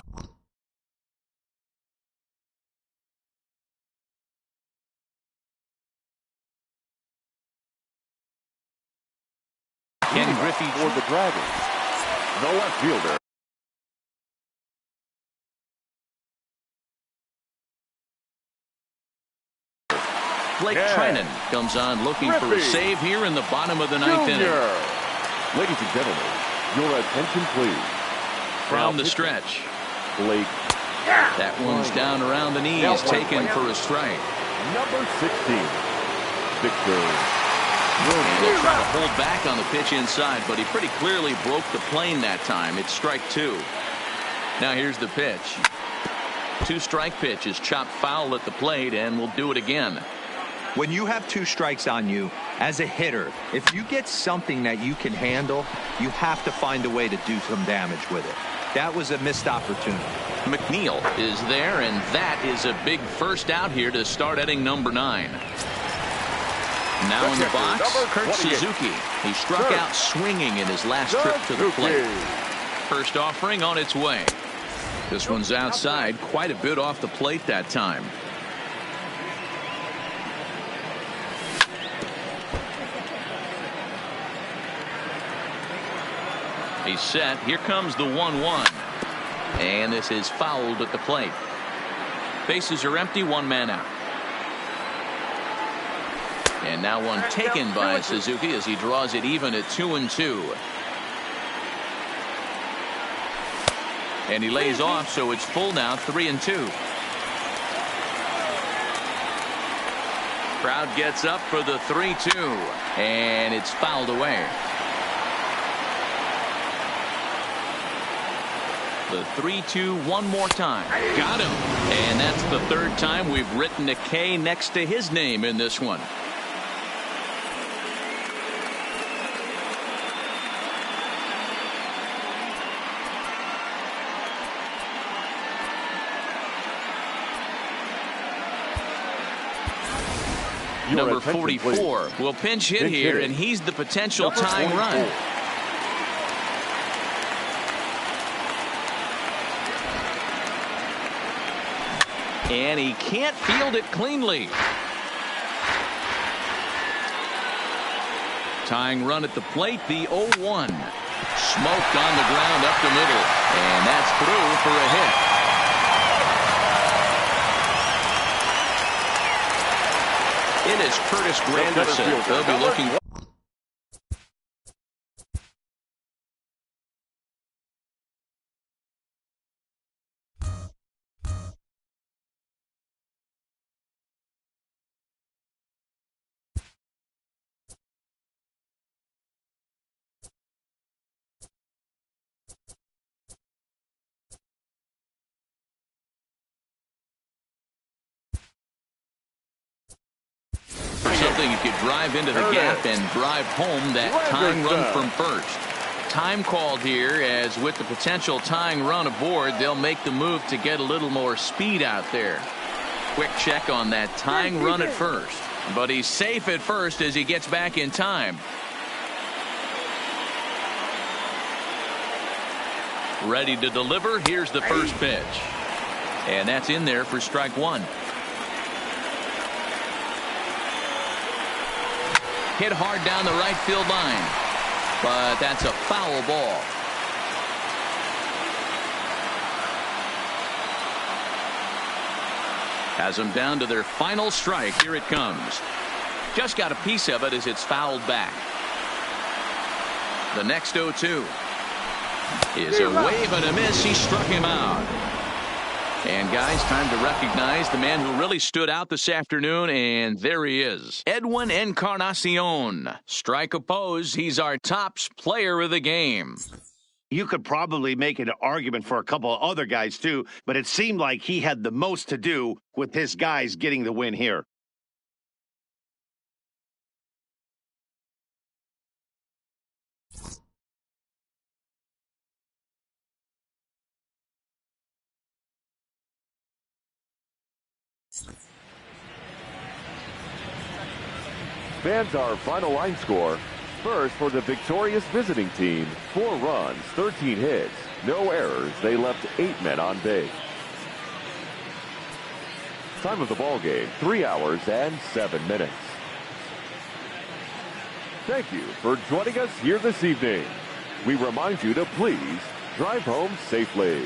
Ken Griffey for the Dragons, the left fielder. Blake Treinen comes on looking for a save here in the bottom of the 9th inning. Ladies and gentlemen, your attention please. From the stretch. Blake. That one's down around the knees, taken for a strike. Number 16, Victor. And they'll try to hold back on the pitch inside, but he pretty clearly broke the plane that time. It's strike 2. Now here's the pitch. 2 strike pitches, chopped foul at the plate, and we'll do it again. When you have 2 strikes on you, as a hitter, if you get something that you can handle, you have to find a way to do some damage with it. That was a missed opportunity. McNeil is there, and that is a big first out here to start inning number 9. Now in the box, Kurt Suzuki. He struck out swinging in his last trip to the plate. First offering on its way. This one's outside, quite a bit off the plate that time. He's set. Here comes the 1-1. And this is fouled at the plate. Bases are empty, 1 man out. And now one taken by Suzuki as he draws it even at 2-2. And he lays off, so it's full now, 3-2. Crowd gets up for the 3-2, and it's fouled away. The 3-2 one more time. Got him. And that's the 3rd time we've written a K next to his name in this one. Number 44 will pinch hit here, and he's the potential tying run. And he can't field it cleanly. Tying run at the plate, the 0-1. Smoked on the ground up the middle. And that's through for a hit. It is Curtis Granderson. They'll be looking. Something you could drive into the gap and drive home that tying run from first. Time called here, as with the potential tying run aboard, they'll make the move to get a little more speed out there. Quick check on that tying run at first. But he's safe at first as he gets back in time. Ready to deliver. Here's the first pitch. And that's in there for strike one. Hit hard down the right field line. But that's a foul ball. Has them down to their final strike. Here it comes. Just got a piece of it as it's fouled back. The next 0-2 is a wave and a miss. He struck him out. And guys, time to recognize the man who really stood out this afternoon, and there he is. Edwin Encarnacion. Strike oppose. He's our top player of the game. You could probably make an argument for a couple of other guys too, but it seemed like he had the most to do with his guys getting the win here. Fans, our final line score. First, for the victorious visiting team, 4 runs, 13 hits, no errors. They left 8 men on base. Time of the ball game, 3 hours and 7 minutes. Thank you for joining us here this evening. We remind you to please drive home safely.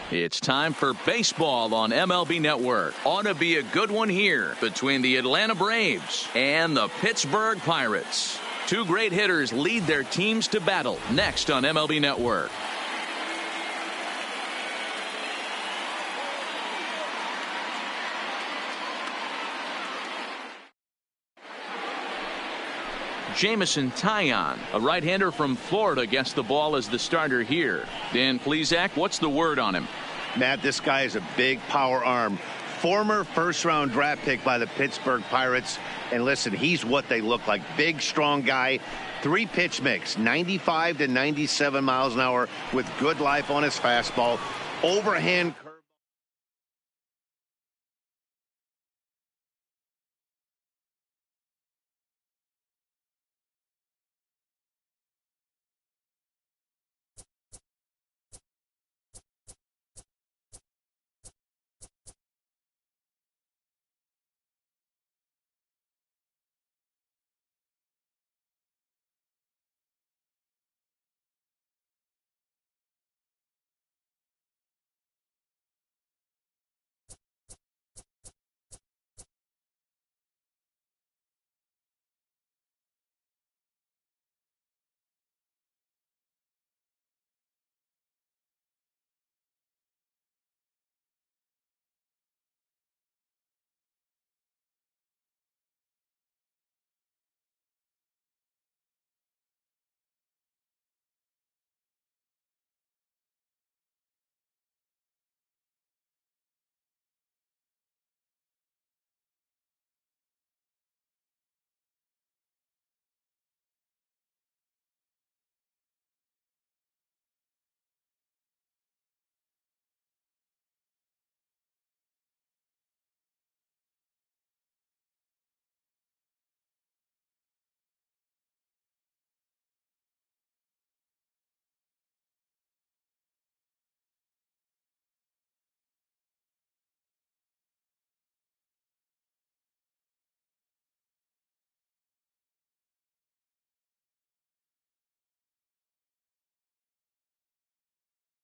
It's time for baseball on MLB Network. Ought to be a good one here between the Atlanta Braves and the Pittsburgh Pirates. Two great hitters lead their teams to battle next on MLB Network. Jameson Taillon, a right-hander from Florida, gets the ball as the starter here. Dan Plesac, what's the word on him? Matt, this guy is a big power arm. Former first-round draft pick by the Pittsburgh Pirates. And listen, he's what they look like. Big, strong guy. 3-pitch mix, 95 to 97 miles an hour with good life on his fastball. Overhand